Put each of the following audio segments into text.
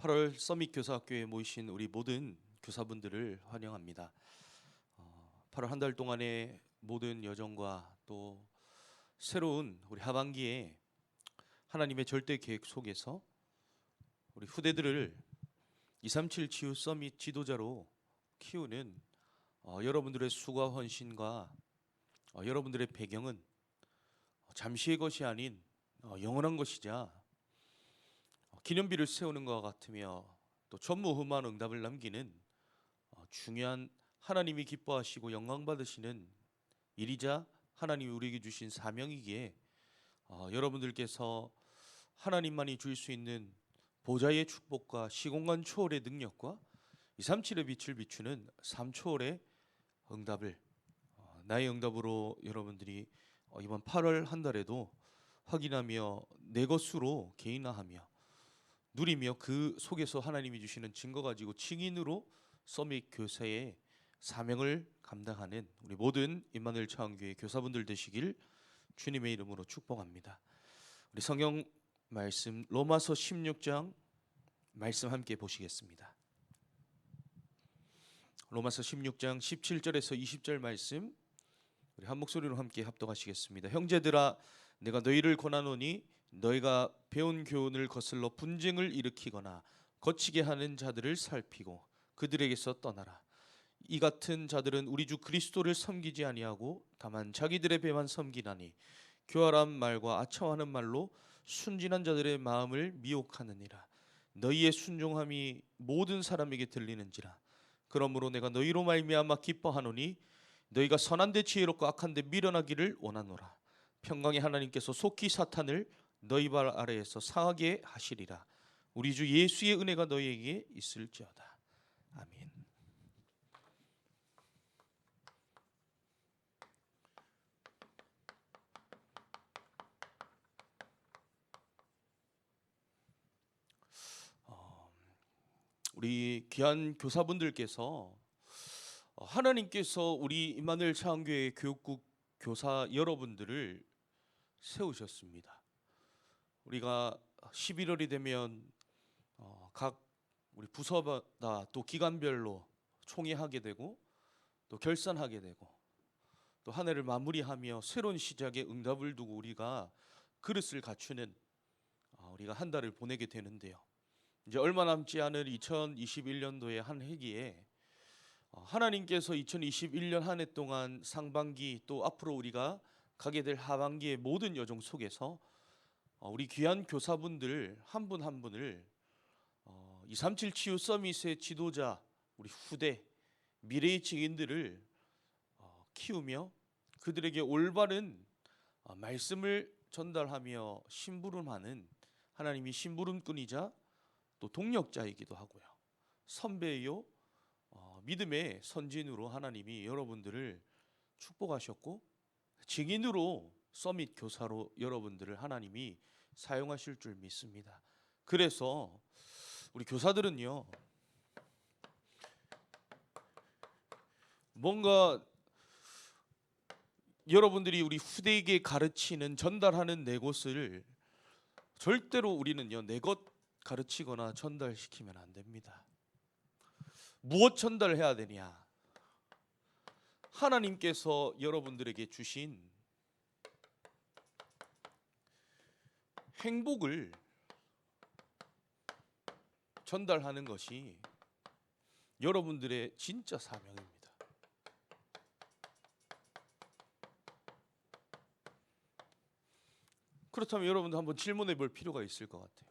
8월 서밋 교사학교에 모이신 우리 모든 교사분들을 환영합니다. 8월 한 달 동안의 모든 여정과 또 새로운 우리 하반기에 하나님의 절대 계획 속에서 우리 후대들을 237 치유 서밋 지도자로 키우는 여러분들의 수고와 헌신과 여러분들의 배경은 잠시의 것이 아닌 영원한 것이자 기념비를 세우는 것과 같으며 또 전무후무한 응답을 남기는 중요한 하나님이 기뻐하시고 영광 받으시는 일이자 하나님이 우리에게 주신 사명이기에 여러분들께서 하나님만이 줄 수 있는 보좌의 축복과 시공간 초월의 능력과 237의 빛을 비추는 3초월의 응답을 나의 응답으로 여러분들이 이번 8월 한 달에도 확인하며 내 것으로 개인화하며 누리며 그 속에서 하나님이 주시는 증거 가지고 증인으로 서밋 교사의 사명을 감당하는 우리 모든 임마누엘 차원교회 교사분들 되시길 주님의 이름으로 축복합니다. 우리 성경 말씀 로마서 16장 말씀 함께 보시겠습니다. 로마서 16장 17절에서 20절 말씀 우리 한 목소리로 함께 합독하시겠습니다. 형제들아 내가 너희를 권하노니 너희가 배운 교훈을 거슬러 분쟁을 일으키거나 거치게 하는 자들을 살피고 그들에게서 떠나라. 이 같은 자들은 우리 주 그리스도를 섬기지 아니하고 다만 자기들의 배만 섬기나니 교활한 말과 아첨하는 말로 순진한 자들의 마음을 미혹하느니라. 너희의 순종함이 모든 사람에게 들리는지라. 그러므로 내가 너희로 말미암아 기뻐하노니 너희가 선한데 지혜롭고 악한데 미련하기를 원하노라. 평강의 하나님께서 속히 사탄을 너희 발 아래에서 상하게 하시리라. 우리 주 예수의 은혜가 너희에게 있을지어다. 아멘. 우리 귀한 교사분들께서 하나님께서 우리 임마누엘 차원교회 교육국 교사 여러분들을 세우셨습니다. 우리가 11월이 되면 각 우리 부서마다 또 기관별로 총회하게 되고 또 결산하게 되고 또 한 해를 마무리하며 새로운 시작에 응답을 두고 우리가 그릇을 갖추는 우리가 한 달을 보내게 되는데요. 이제 얼마 남지 않은 2021년도의 한 해기에 하나님께서 2021년 한 해 동안 상반기 또 앞으로 우리가 가게 될 하반기의 모든 여정 속에서 우리 귀한 교사분들 한 분 한 분을 237 치유 서밋의 지도자 우리 후대 미래의 증인들을 키우며 그들에게 올바른 말씀을 전달하며 심부름하는 하나님이 심부름꾼이자 또 동력자이기도 하고요. 선배요 믿음의 선진으로 하나님이 여러분들을 축복하셨고 증인으로 서밋 교사로 여러분들을 하나님이 사용하실 줄 믿습니다. 그래서 우리 교사들은요 뭔가 여러분들이 우리 후대에게 가르치는 전달하는 내 것을 절대로 우리는요 내 것 가르치거나 전달시키면 안 됩니다. 무엇 전달해야 되냐? 하나님께서 여러분들에게 주신 행복을 전달하는 것이 여러분들의 진짜 사명입니다. 그렇다면 여러분도 한번 질문해 볼 필요가 있을 것 같아요.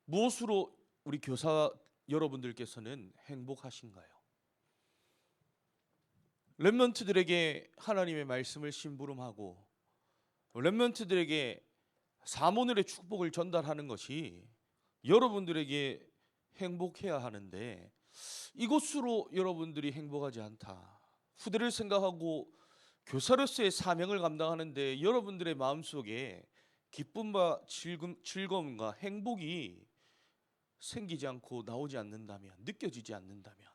무엇으로 우리 교사 여러분들께서는 행복하신가요? 렘넌트들에게 하나님의 말씀을 심부름하고 렘넌트들에게 사모늘의 축복을 전달하는 것이 여러분들에게 행복해야 하는데 이것으로 여러분들이 행복하지 않다. 후대를 생각하고 교사로서의 사명을 감당하는데 여러분들의 마음속에 기쁨과 즐거움과 행복이 생기지 않고 나오지 않는다면, 느껴지지 않는다면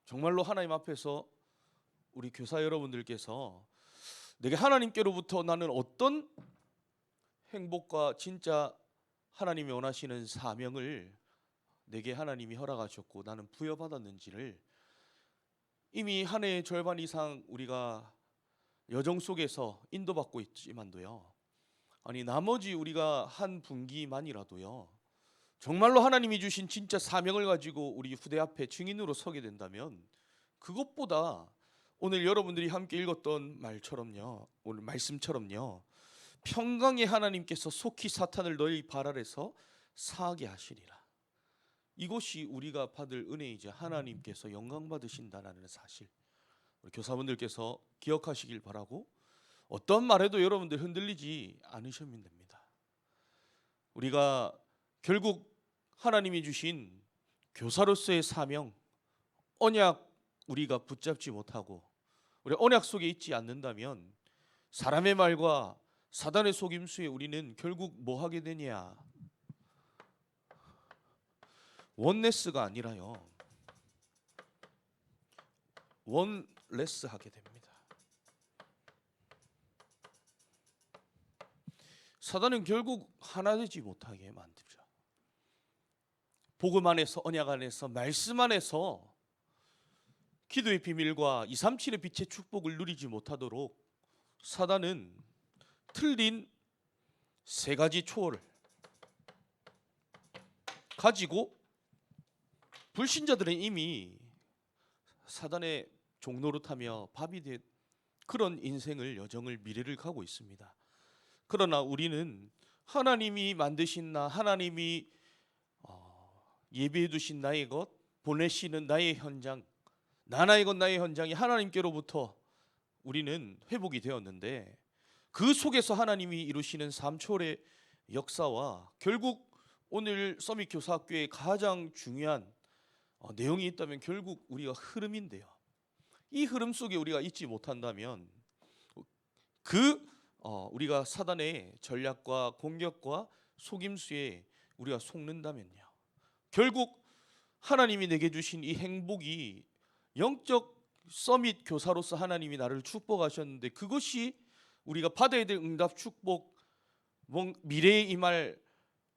정말로 하나님 앞에서 우리 교사 여러분들께서 내게 하나님께로부터 나는 어떤 행복과 진짜 하나님이 원하시는 사명을 내게 하나님이 허락하셨고 나는 부여받았는지를 이미 한 해의 절반 이상 우리가 여정 속에서 인도받고 있지만도요, 아니 나머지 우리가 한 분기만이라도요 정말로 하나님이 주신 진짜 사명을 가지고 우리 후대 앞에 증인으로 서게 된다면, 그것보다 오늘 여러분들이 함께 읽었던 말처럼요, 오늘 말씀처럼요, 평강의 하나님께서 속히 사탄을 너희 발 아래서 사하게 하시리라. 이것이 우리가 받을 은혜이자 하나님께서 영광 받으신다는 사실, 우리 교사분들께서 기억하시길 바라고, 어떤 말에도 여러분들 흔들리지 않으시면 됩니다. 우리가 결국 하나님이 주신 교사로서의 사명, 언약 우리가 붙잡지 못하고 우리 언약 속에 있지 않는다면 사람의 말과 사단의 속임수에 우리는 결국 뭐 하게 되냐? 원네스가 아니라요, 원레스 하게 됩니다. 사단은 결국 하나 되지 못하게 만들죠. 복음 안에서, 언약 안에서, 말씀 안에서 기도의 비밀과 237의 빛의 축복을 누리지 못하도록 사단은 틀린 세 가지 초월을 가지고 불신자들은 이미 사단의 종노릇하며 밥이 된 그런 인생을, 여정을, 미래를 가고 있습니다. 그러나 우리는 하나님이 만드신 나, 하나님이 예비해 두신 나의 것, 보내시는 나의 현장, 나나의 것 나의 현장이 하나님께로부터 우리는 회복이 되었는데, 그 속에서 하나님이 이루시는 삼초월의 역사와 결국 오늘 서밋 교사학교의 가장 중요한 내용이 있다면 결국 우리가 흐름인데요, 이 흐름 속에 우리가 있지 못한다면 우리가 사단의 전략과 공격과 속임수에 우리가 속는다면요, 결국 하나님이 내게 주신 이 행복이, 영적 서밋 교사로서 하나님이 나를 축복하셨는데 그것이 우리가 받아야 될 응답, 축복, 미래에 임할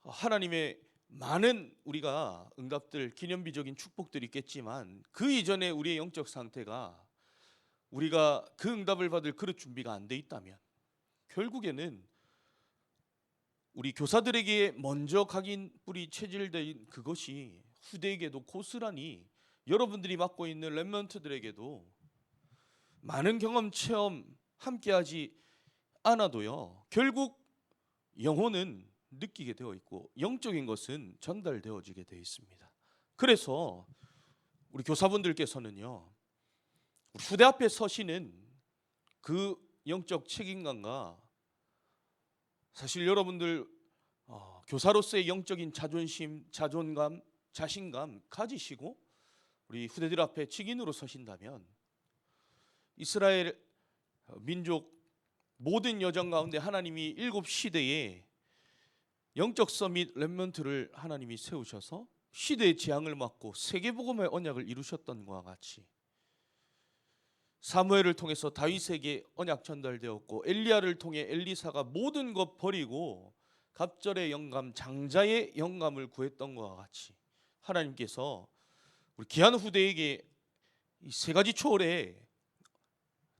하나님의 많은 우리가 응답들, 기념비적인 축복들이 있겠지만 그 이전에 우리의 영적 상태가, 우리가 그 응답을 받을 그릇 준비가 안 돼 있다면 결국에는 우리 교사들에게 먼저 각인 뿌리 체질된 그것이 후대에게도 고스란히, 여러분들이 맡고 있는 렘넌트들에게도 많은 경험, 체험 함께하지 않아도요, 결국 영혼은 느끼게 되어 있고 영적인 것은 전달되어지게 되어 있습니다. 그래서 우리 교사분들께서는요, 우리 후대 앞에 서시는 그 영적 책임감과, 사실 여러분들 교사로서의 영적인 자존심, 자존감, 자신감 가지시고 우리 후대들 앞에 직인으로 서신다면 이스라엘 민족 모든 여정 가운데 하나님이 7시대에 영적 서밋 렘넌트를 하나님이 세우셔서 시대의 재앙을 막고 세계복음의 언약을 이루셨던 것과 같이, 사무엘을 통해서 다윗에게 언약 전달되었고 엘리야를 통해 엘리사가 모든 것 버리고 갑절의 영감, 장자의 영감을 구했던 것과 같이 하나님께서 우리 귀한 후대에게 이 세 가지 초월의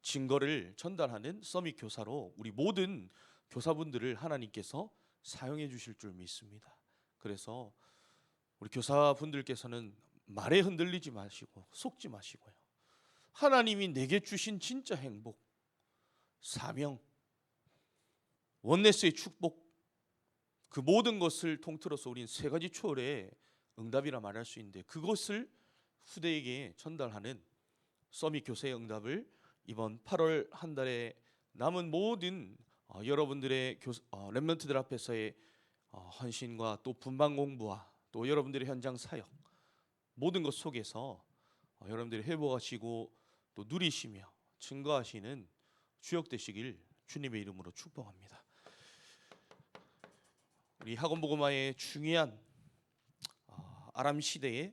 증거를 전달하는 서밋 교사로 우리 모든 교사분들을 하나님께서 사용해 주실 줄 믿습니다. 그래서 우리 교사분들께서는 말에 흔들리지 마시고 속지 마시고요, 하나님이 내게 주신 진짜 행복, 사명, 원네스의 축복, 그 모든 것을 통틀어서 우리는 세 가지 초월의 응답이라 말할 수 있는데, 그것을 후대에게 전달하는 서밋 교사의 응답을 이번 8월 한 달에 남은 모든 여러분들의 렘넌트들 앞에서의 헌신과 또 분방 공부와 또 여러분들의 현장 사역, 모든 것 속에서 여러분들이 회복하시고 또 누리시며 증거하시는 주역 되시길 주님의 이름으로 축복합니다. 우리 학원복음화의 중요한 아람 시대에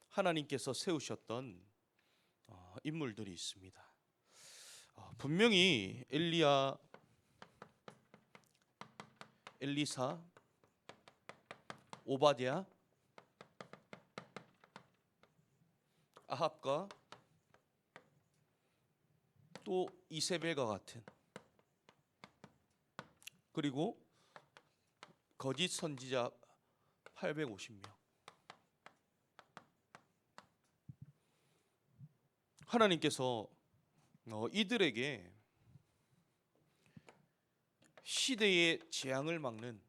하나님께서 세우셨던 인물들이 있습니다. 분명히 엘리야, 엘리사, 오바댜, 아합과 또 이세벨과 같은, 그리고 거짓 선지자 850명. 하나님께서 이들에게 시대의 재앙을 막는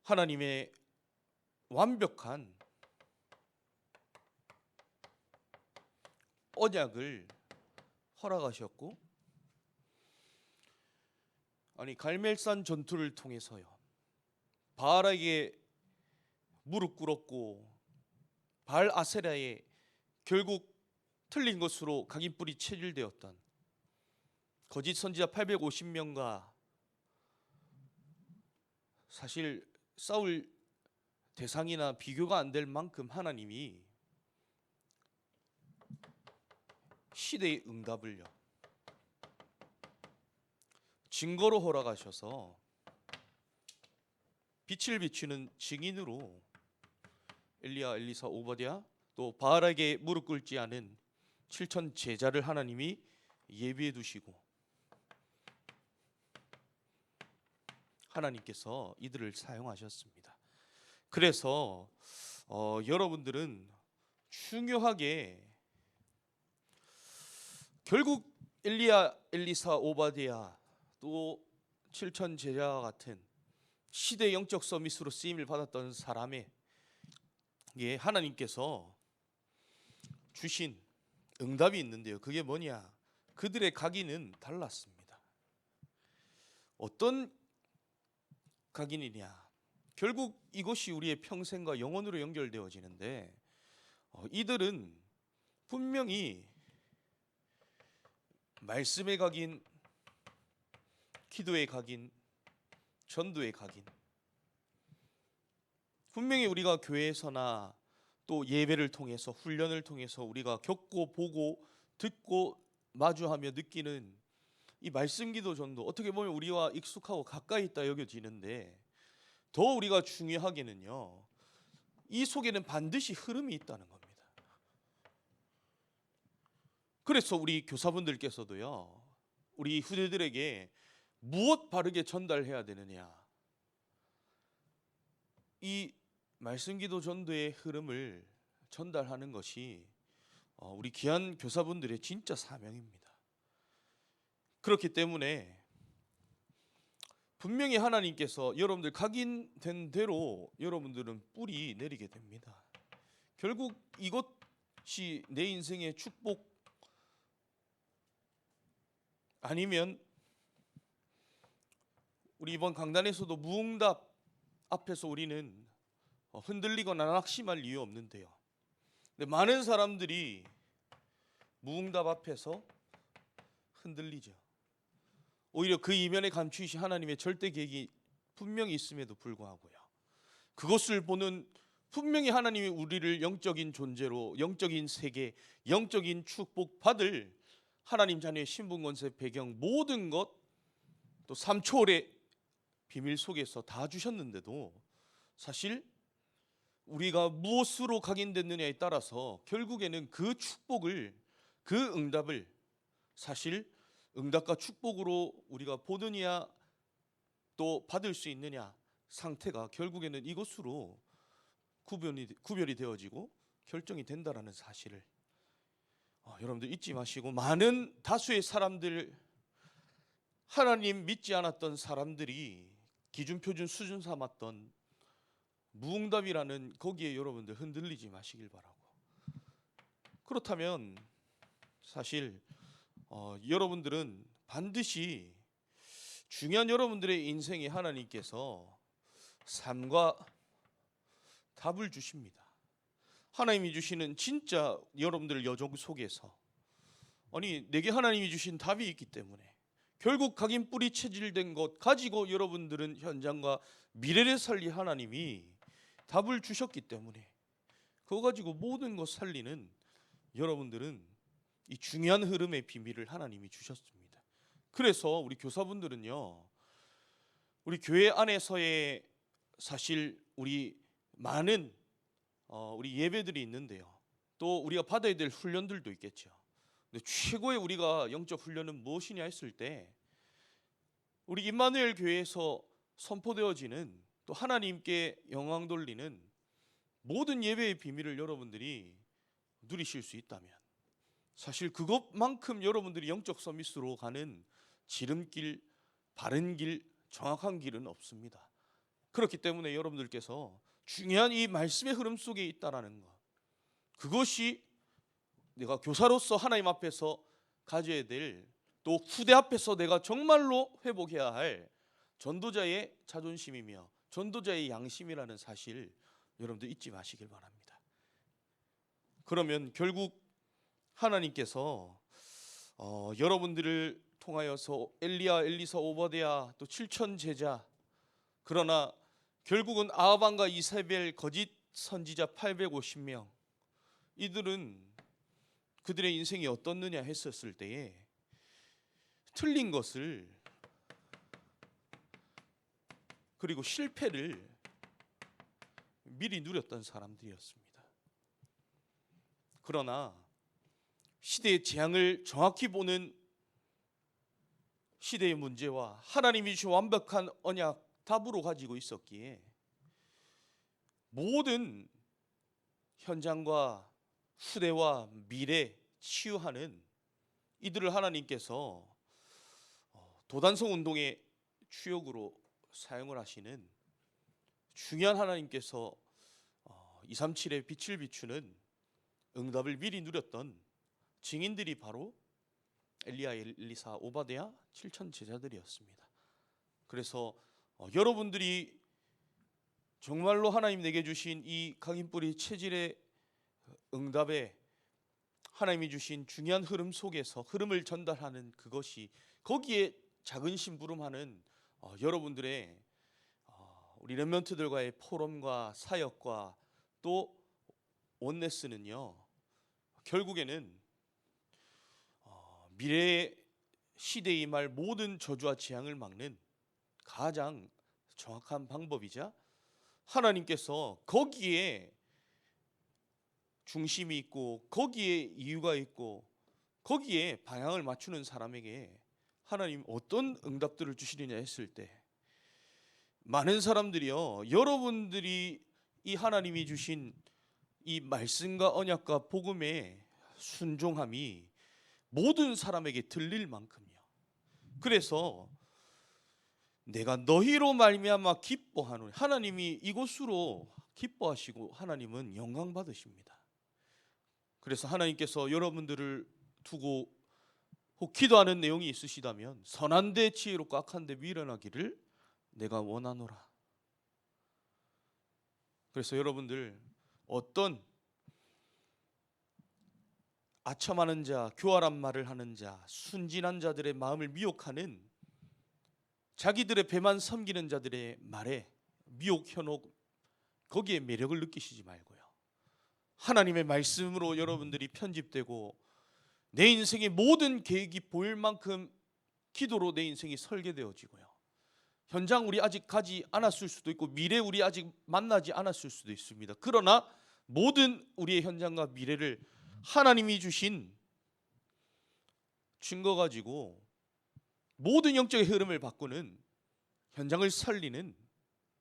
하나님의 완벽한 언약을 허락하셨고, 아니 갈멜산 전투를 통해서요, 바알에게 무릎 꿇었고 바알 아세라에 결국 틀린 것으로 각인뿔이 체질되었던 거짓 선지자 850명과 사실 싸울 대상이나 비교가 안 될 만큼 하나님이 시대의 응답을요 증거로 허락하셔서 빛을 비추는 증인으로 엘리야, 엘리사, 오바댜, 또 바알에게 무릎 꿇지 않은 7천 제자를 하나님이 예비해 두시고 하나님께서 이들을 사용하셨습니다. 그래서 여러분들은 중요하게 결국 엘리야, 엘리사, 오바댜 또 7천 제자와 같은 시대 영적 서밋으로 쓰임을 받았던 사람에게 하나님께서 주신 응답이 있는데요, 그게 뭐냐? 그들의 각인은 달랐습니다. 어떤 각인이냐? 결국 이것이 우리의 평생과 영원으로 연결되어지는데, 이들은 분명히 말씀의 각인, 기도의 각인, 전도의 각인, 분명히 우리가 교회에서나 또 예배를 통해서 훈련을 통해서 우리가 겪고 보고 듣고 마주하며 느끼는 이 말씀, 기도, 전도, 어떻게 보면 우리와 익숙하고 가까이 있다 여겨지는데, 더 우리가 중요하게는요, 이 속에는 반드시 흐름이 있다는 겁니다. 그래서 우리 교사분들께서도요, 우리 후대들에게 무엇 바르게 전달해야 되느냐, 이 말씀, 기도, 전도의 흐름을 전달하는 것이 우리 귀한 교사분들의 진짜 사명입니다. 그렇기 때문에 분명히 하나님께서 여러분들 각인된 대로 여러분들은 뿌리 내리게 됩니다. 결국 이것이 내 인생의 축복 아니면, 우리 이번 강단에서도 무응답 앞에서 우리는 흔들리거나 낙심할 이유 없는데요, 근데 많은 사람들이 무응답 앞에서 흔들리죠. 오히려 그 이면에 감추이신 하나님의 절대 계획이 분명히 있음에도 불구하고요, 그것을 보는 분명히 하나님이 우리를 영적인 존재로, 영적인 세계, 영적인 축복 받을 하나님 자녀의 신분, 권세, 배경, 모든 것, 또 3초월의 비밀 속에서 다 주셨는데도 사실 우리가 무엇으로 각인됐느냐에 따라서 결국에는 그 축복을, 그 응답을 사실 응답과 축복으로 우리가 보느냐 또 받을 수 있느냐 상태가 결국에는 이것으로 구별이 되어지고 결정이 된다라는 사실을 여러분들 잊지 마시고, 많은 다수의 사람들, 하나님 믿지 않았던 사람들이 기준, 표준, 수준 삼았던 무응답이라는 거기에 여러분들 흔들리지 마시길 바라고, 그렇다면 사실 여러분들은 반드시 중요한 여러분들의 인생에 하나님께서 삶과 답을 주십니다. 하나님이 주시는 진짜 여러분들 여정 속에서, 아니 내게 하나님이 주신 답이 있기 때문에 결국 각인 뿌리 체질된 것 가지고 여러분들은 현장과 미래를 살릴 하나님이 답을 주셨기 때문에 그거 가지고 모든 것 살리는 여러분들은 이 중요한 흐름의 비밀을 하나님이 주셨습니다. 그래서 우리 교사분들은요, 우리 교회 안에서의 사실 우리 많은 우리 예배들이 있는데요. 또 우리가 받아야 될 훈련들도 있겠죠. 근데 최고의 우리가 영적 훈련은 무엇이냐 했을 때 우리 임마누엘 교회에서 선포되어지는 또 하나님께 영광 돌리는 모든 예배의 비밀을 여러분들이 누리실 수 있다면 사실 그것만큼 여러분들이 영적 서밋으로 가는 지름길, 바른 길, 정확한 길은 없습니다. 그렇기 때문에 여러분들께서 중요한 이 말씀의 흐름 속에 있다라는 것, 그것이 내가 교사로서 하나님 앞에서 가져야 될, 또 후대 앞에서 내가 정말로 회복해야 할 전도자의 자존심이며 전도자의 양심이라는 사실 여러분들 잊지 마시길 바랍니다. 그러면 결국 하나님께서 여러분들을 통하여서 엘리야, 엘리사, 오바댜 또 7천 제자, 그러나 결국은 아하방과 이세벨 거짓 선지자 850명, 이들은 그들의 인생이 어떻느냐 했었을 때에 틀린 것을 그리고 실패를 미리 누렸던 사람들이었습니다. 그러나 시대의 재앙을 정확히 보는 시대의 문제와 하나님이 주신 완벽한 언약 답으로 가지고 있었기에 모든 현장과 후대와 미래 치유하는 이들을 하나님께서 도단성 운동의 추역으로 사용을 하시는 중요한 하나님께서 237의 빛을 비추는 응답을 미리 누렸던 증인들이 바로 엘리야, 엘리사, 오바댜 7천 제자들이었습니다. 그래서 여러분들이 정말로 하나님 내게 주신 이 각인뿌리 체질의 응답에 하나님이 주신 중요한 흐름 속에서 흐름을 전달하는 그것이, 거기에 작은 심부름하는 여러분들의 우리 렘넌트들과의 포럼과 사역과 또 원네스는요, 결국에는 미래의 시대에 임할 모든 저주와 재앙을 막는 가장 정확한 방법이자 하나님께서 거기에 중심이 있고 거기에 이유가 있고 거기에 방향을 맞추는 사람에게 하나님 어떤 응답들을 주시느냐 했을 때 많은 사람들이요, 여러분들이 이 하나님이 주신 이 말씀과 언약과 복음의 순종함이 모든 사람에게 들릴 만큼요, 그래서 내가 너희로 말미암아 기뻐하노니, 하나님이 이곳으로 기뻐하시고 하나님은 영광 받으십니다. 그래서 하나님께서 여러분들을 두고 혹 기도하는 내용이 있으시다면 선한데 지혜롭고 악한데 미련하기를 내가 원하노라. 그래서 여러분들 어떤 아첨하는 자, 교활한 말을 하는 자, 순진한 자들의 마음을 미혹하는 자기들의 배만 섬기는 자들의 말에 미혹, 현혹, 거기에 매력을 느끼시지 말고요, 하나님의 말씀으로 여러분들이 편집되고 내 인생의 모든 계획이 보일 만큼 기도로 내 인생이 설계되어지고요, 현장 우리 아직 가지 않았을 수도 있고 미래 우리 아직 만나지 않았을 수도 있습니다. 그러나 모든 우리의 현장과 미래를 하나님이 주신 증거 가지고 모든 영적의 흐름을 바꾸는, 현장을 살리는,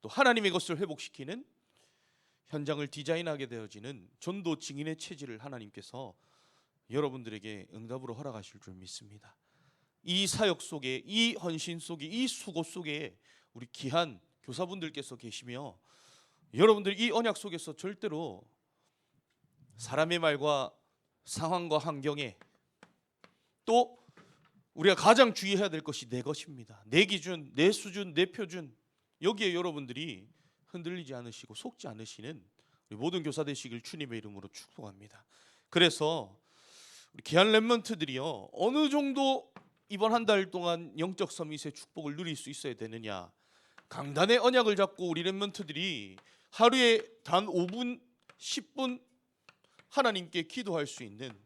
또 하나님의 것을 회복시키는 현장을 디자인하게 되어지는 전도 증인의 체질을 하나님께서 여러분들에게 응답으로 허락하실 줄 믿습니다. 이 사역 속에, 이 헌신 속에, 이 수고 속에 우리 귀한 교사분들께서 계시며 여러분들 이 언약 속에서 절대로 사람의 말과 상황과 환경에, 또 우리가 가장 주의해야 될 것이 내 것입니다. 내 기준, 내 수준, 내 표준, 여기에 여러분들이 흔들리지 않으시고 속지 않으시는 우리 모든 교사 되시길 주님의 이름으로 축복합니다. 그래서 우리 귀한 렘넌트들이요, 어느 정도 이번 한 달 동안 영적 서밋의 축복을 누릴 수 있어야 되느냐, 강단의 언약을 잡고 우리 렘넌트들이 하루에 단 5분, 10분 하나님께 기도할 수 있는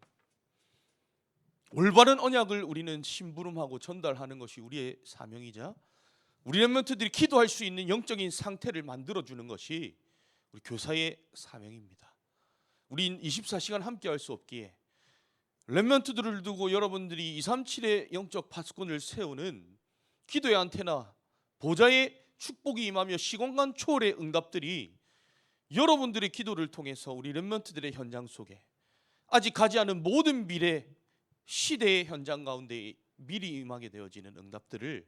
올바른 언약을 우리는 심부름하고 전달하는 것이 우리의 사명이자 우리 렘넌트들이 기도할 수 있는 영적인 상태를 만들어주는 것이 우리 교사의 사명입니다. 우린 24시간 함께 할 수 없기에 렘넌트들을 두고 여러분들이 237의 영적 파수꾼을 세우는 기도의 안테나, 보좌의 축복이 임하며 시공간 초월의 응답들이 여러분들의 기도를 통해서 우리 렘넌트들의 현장 속에 아직 가지 않은 모든 미래 시대의 현장 가운데 미리 임하게 되어지는 응답들을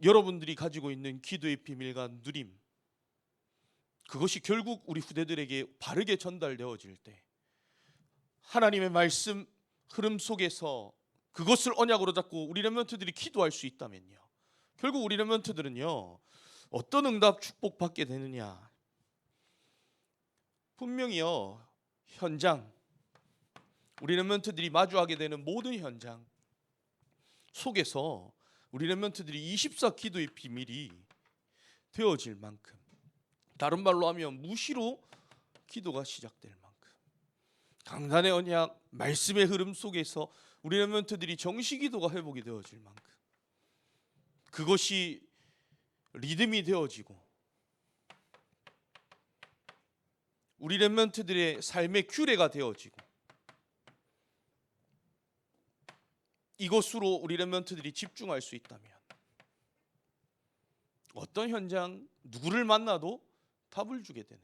여러분들이 가지고 있는 기도의 비밀과 누림, 그것이 결국 우리 후대들에게 바르게 전달되어질 때 하나님의 말씀 흐름 속에서 그것을 언약으로 잡고 우리 렘넌트들이 기도할 수 있다면요, 결국 우리 렘넌트들은요 어떤 응답 축복받게 되느냐, 분명히요 현장, 우리 렘넌트들이 마주하게 되는 모든 현장 속에서 우리 렘넌트들이 24 기도의 비밀이 되어질 만큼, 다른 말로 하면 무시로 기도가 시작될 만큼, 강단의 언약 말씀의 흐름 속에서 우리 렘넌트들이 정시 기도가 회복이 되어질 만큼 그것이 리듬이 되어지고 우리 렘넌트들의 삶의 규례가 되어지고 이것으로 우리 렘넌트들이 집중할 수 있다면 어떤 현장, 누구를 만나도 답을 주게 되는,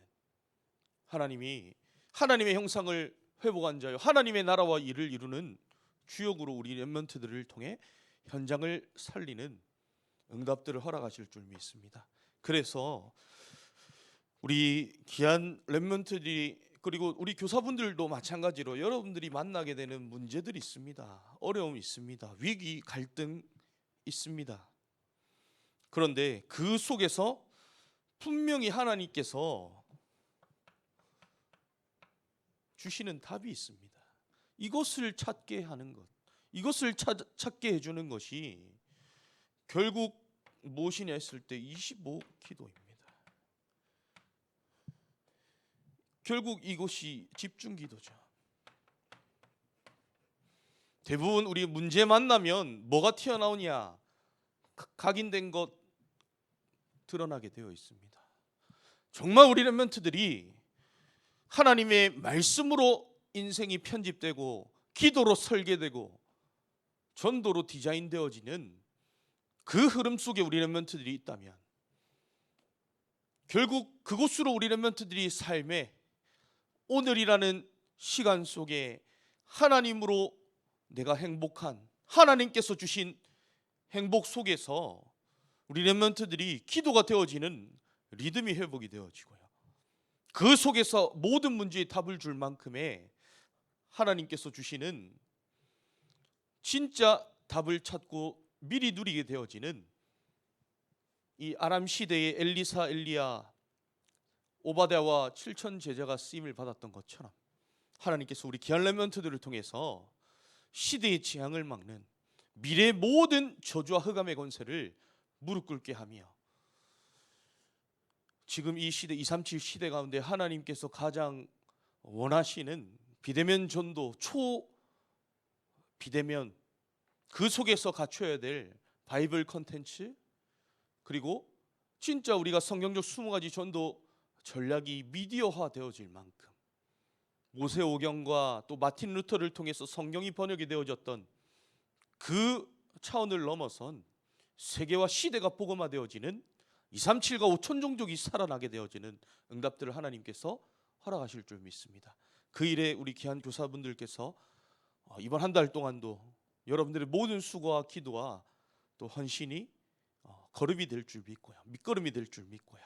하나님이 하나님의 형상을 회복한 자요 하나님의 나라와 일을 이루는 주역으로 우리 렘넌트들을 통해 현장을 살리는 응답들을 허락하실 줄 믿습니다. 그래서 우리 귀한 렘넌트들이, 그리고 우리 교사분들도 마찬가지로 여러분들이 만나게 되는 문제들이 있습니다. 어려움이 있습니다. 위기, 갈등 있습니다. 그런데 그 속에서 분명히 하나님께서 주시는 답이 있습니다. 이것을 찾게 하는 것, 이것을 찾게 해주는 것이 결국 무엇이냐 했을 때 25 기도입니다. 결국 이것이 집중 기도죠. 대부분 우리 문제 만나면 뭐가 튀어나오냐, 각인된 것 드러나게 되어 있습니다. 정말 우리 렘넌트들이 하나님의 말씀으로 인생이 편집되고 기도로 설계되고 전도로 디자인되어지는 그 흐름 속에 우리 렘넌트들이 있다면 결국 그곳으로 우리 렘넌트들이 삶의 오늘이라는 시간 속에 하나님으로 내가 행복한, 하나님께서 주신 행복 속에서 우리 렘넌트들이 기도가 되어지는 리듬이 회복이 되어지고요, 그 속에서 모든 문제의 답을 줄 만큼의 하나님께서 주시는 진짜 답을 찾고 미리 누리게 되어지는 이 아람 시대의 엘리사, 엘리야, 오바댜와 7천 제자가 쓰임을 받았던 것처럼 하나님께서 우리 귀한 렘넌트들을 통해서 시대의 재앙을 막는 미래의 모든 저주와 흑암의 권세를 무릎 꿇게 하며 지금 이 시대 237 시대 가운데 하나님께서 가장 원하시는 비대면 전도, 초 비대면, 그 속에서 갖춰야 될 바이블 컨텐츠, 그리고 진짜 우리가 성경적 20가지 전도 전략이 미디어화 되어질 만큼 모세오경과 또 마틴 루터를 통해서 성경이 번역이 되어졌던 그 차원을 넘어선 세계와 시대가 복음화되어지는 237과 5천 종족이 살아나게 되어지는 응답들을 하나님께서 허락하실 줄 믿습니다. 그 일에 우리 귀한 교사분들께서 이번 한 달 동안도 여러분들의 모든 수고와 기도와 또 헌신이 거름이 될 줄 믿고요, 밑거름이 될 줄 믿고요.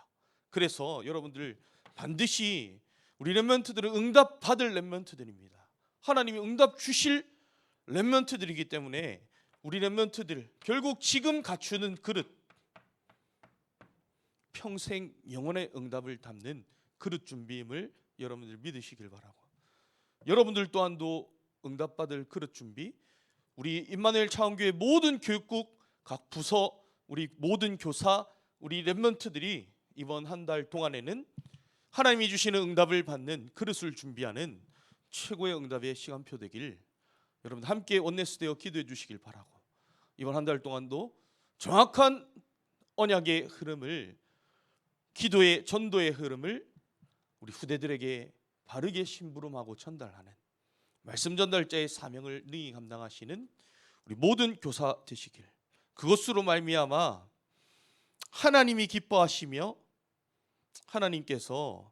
그래서 여러분들 반드시 우리 렘넌트들은 응답 받을 렘넌트들입니다. 하나님이 응답 주실 렘넌트들이기 때문에 우리 렘넌트들 결국 지금 갖추는 그릇, 평생 영혼의 응답을 담는 그릇 준비임을 여러분들 믿으시길 바라고, 여러분들 또한도 응답받을 그릇 준비, 우리 임마누엘 차원교회 모든 교육국 각 부서, 우리 모든 교사, 우리 렘넌트들이 이번 한 달 동안에는 하나님이 주시는 응답을 받는 그릇을 준비하는 최고의 응답의 시간표 되길 여러분 함께 원네스되어 기도해 주시길 바라고, 이번 한 달 동안도 정확한 언약의 흐름을 기도의 전도의 흐름을 우리 후대들에게 바르게 심부름하고 전달하는 말씀 전달자의 사명을 능히 감당하시는 우리 모든 교사 되시길, 그것으로 말미암아 하나님이 기뻐하시며 하나님께서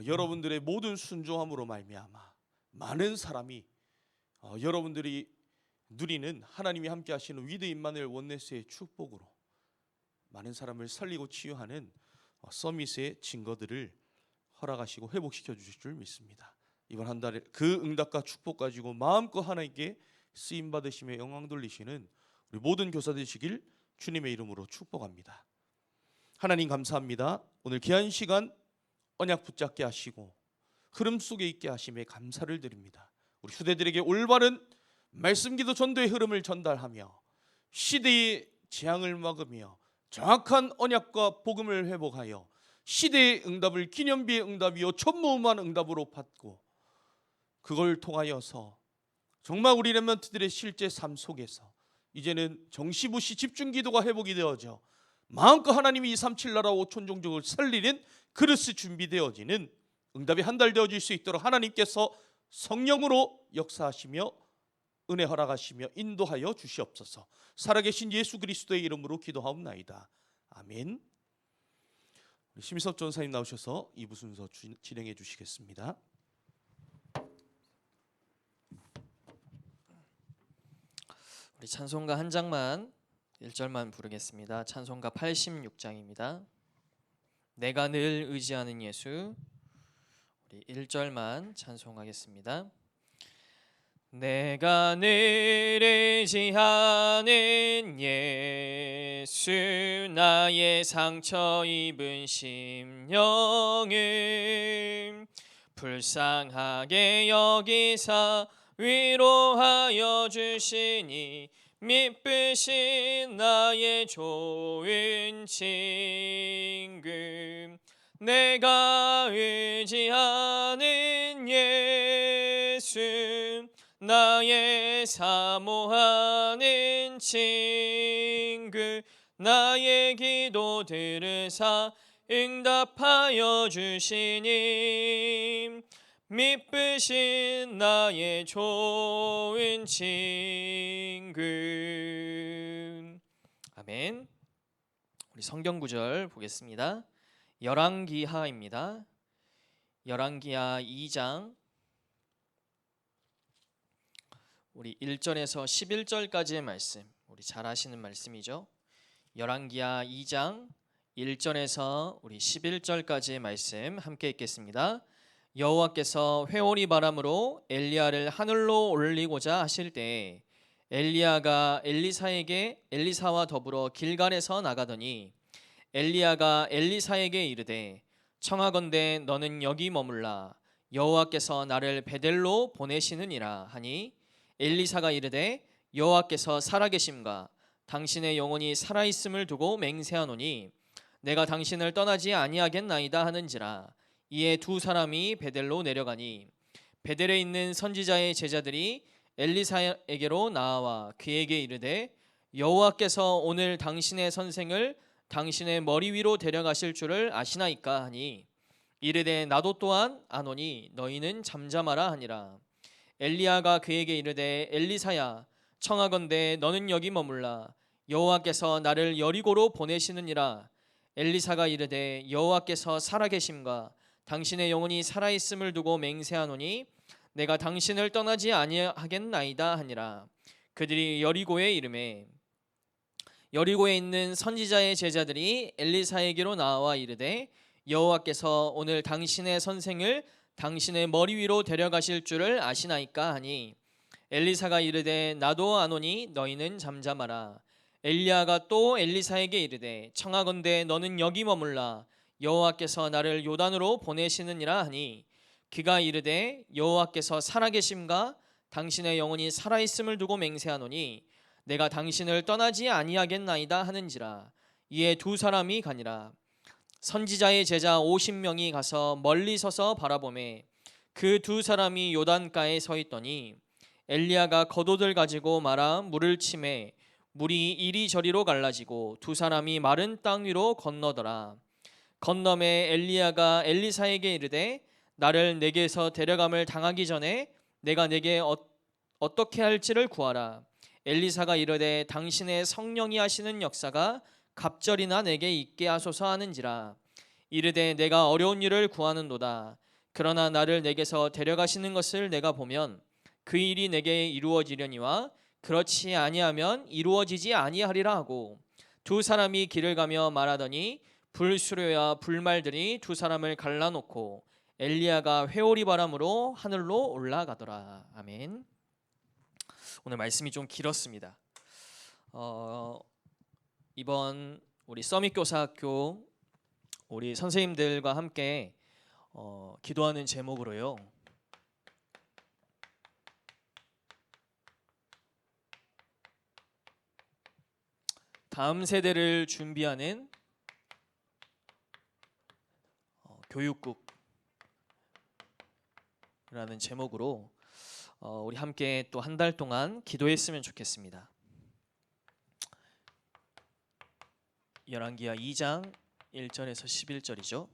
여러분들의 모든 순종함으로 말미암아 많은 사람이 여러분들이 누리는 하나님이 함께 하시는 위드 임마누엘 원네스의 축복으로 많은 사람을 살리고 치유하는 서밋의 증거들을 허락하시고 회복시켜 주실 줄 믿습니다. 이번 한 달에 그 응답과 축복 가지고 마음껏 하나님께 쓰임 받으시며 영광 돌리시는 우리 모든 교사 되시길 주님의 이름으로 축복합니다. 하나님 감사합니다. 오늘 귀한 시간 언약 붙잡게 하시고 흐름 속에 있게 하심에 감사를 드립니다. 우리 후대들에게 올바른 말씀 기도 전도의 흐름을 전달하며 시대의 재앙을 막으며 정확한 언약과 복음을 회복하여 시대의 응답을 기념비의 응답이요 천무음한 응답으로 받고 그걸 통하여서 정말 우리 렘넌트들의 실제 삶 속에서 이제는 정시부시 집중 기도가 회복이 되어져 마음껏 하나님이 237 나라 5천 종족을 살리는 그릇이 준비되어지는 응답이 한달되어질 수 있도록 하나님께서 성령으로 역사하시며 은혜 허락하시며 인도하여 주시옵소서. 살아계신 예수 그리스도의 이름으로 기도하옵나이다. 아멘. 심희섭 전사님 나오셔서 2부 순서 진행해 주시겠습니다. 우리 찬송가 한 장만 1절만 부르겠습니다. 찬송가 86장입니다. 내가 늘 의지하는 예수. 우리 1절만 찬송하겠습니다. 내가 늘 의지하는 예수, 나의 상처 입은 심령을 불쌍하게 여기사 위로하여 주시니 미쁘신 나의 좋은 친구. 내가 의지하는 예수, 나의 사모하는 친구. 나의 기도 들으사 응답하여 주시니 미쁘신 나의 좋은 친구. 아멘. 우리 성경 구절 보겠습니다. 열왕기하입니다. 열왕기하 2장 우리 1절에서 11절까지의 말씀, 우리 잘 아시는 말씀이죠. 열왕기하 2장 1절에서 우리 11절까지의 말씀 함께 읽겠습니다. 여호와께서 회오리 바람으로 엘리야를 하늘로 올리고자 하실 때 엘리야가 엘리사와 더불어 길갈에서 나가더니 엘리야가 엘리사에게 이르되 청하건대 너는 여기 머물라, 여호와께서 나를 베델로 보내시느니라 하니 엘리사가 이르되 여호와께서 살아계심과 당신의 영혼이 살아있음을 두고 맹세하노니 내가 당신을 떠나지 아니하겠나이다 하는지라. 이에 두 사람이 베델로 내려가니 베델에 있는 선지자의 제자들이 엘리사에게로 나와 그에게 이르되 여호와께서 오늘 당신의 선생을 당신의 머리 위로 데려가실 줄을 아시나이까 하니 이르되 나도 또한 아노니 너희는 잠잠하라 하니라. 엘리야가 그에게 이르되 엘리사야 청하건대 너는 여기 머물라, 여호와께서 나를 여리고로 보내시느니라. 엘리사가 이르되 여호와께서 살아계심과 당신의 영혼이 살아있음을 두고 맹세하노니 내가 당신을 떠나지 아니하겠나이다 하니라. 그들이 여리고에 이르매 여리고에 있는 선지자의 제자들이 엘리사에게로 나와 이르되 여호와께서 오늘 당신의 선생을 당신의 머리 위로 데려가실 줄을 아시나이까 하니 엘리사가 이르되 나도 아노니 너희는 잠잠하라. 엘리야가 또 엘리사에게 이르되 청하건대 너는 여기 머물라, 여호와께서 나를 요단으로 보내시느니라 하니 그가 이르되 여호와께서 살아계심과 당신의 영혼이 살아있음을 두고 맹세하노니 내가 당신을 떠나지 아니하겠나이다 하는지라. 이에 두 사람이 가니라. 선지자의 제자 50명이 가서 멀리 서서 바라보매 그 두 사람이 요단가에 서 있더니 엘리야가 겉옷을 가지고 말아 물을 치매 물이 이리저리로 갈라지고 두 사람이 마른 땅 위로 건너더라. 건너매 엘리야가 엘리사에게 이르되 나를 내게서 데려감을 당하기 전에 내가 내게 어떻게 할지를 구하라. 엘리사가 이르되 당신의 성령이 하시는 역사가 갑절이나 내게 있게 하소서 하는지라. 이르되 내가 어려운 일을 구하는도다. 그러나 나를 내게서 데려가시는 것을 내가 보면 그 일이 내게 이루어지려니와 그렇지 아니하면 이루어지지 아니하리라 하고 두 사람이 길을 가며 말하더니 불수료와 불말들이 두 사람을 갈라놓고 엘리야가 회오리 바람으로 하늘로 올라가더라. 아멘. 오늘 말씀이 좀 길었습니다. 이번 우리 서밋교사학교 우리 선생님들과 함께 기도하는 제목으로요. 다음 세대를 준비하는 교육국이라는 제목으로 우리 함께 또 한 달 동안 기도했으면 좋겠습니다. 열왕기하 2장 1절에서 11절이죠.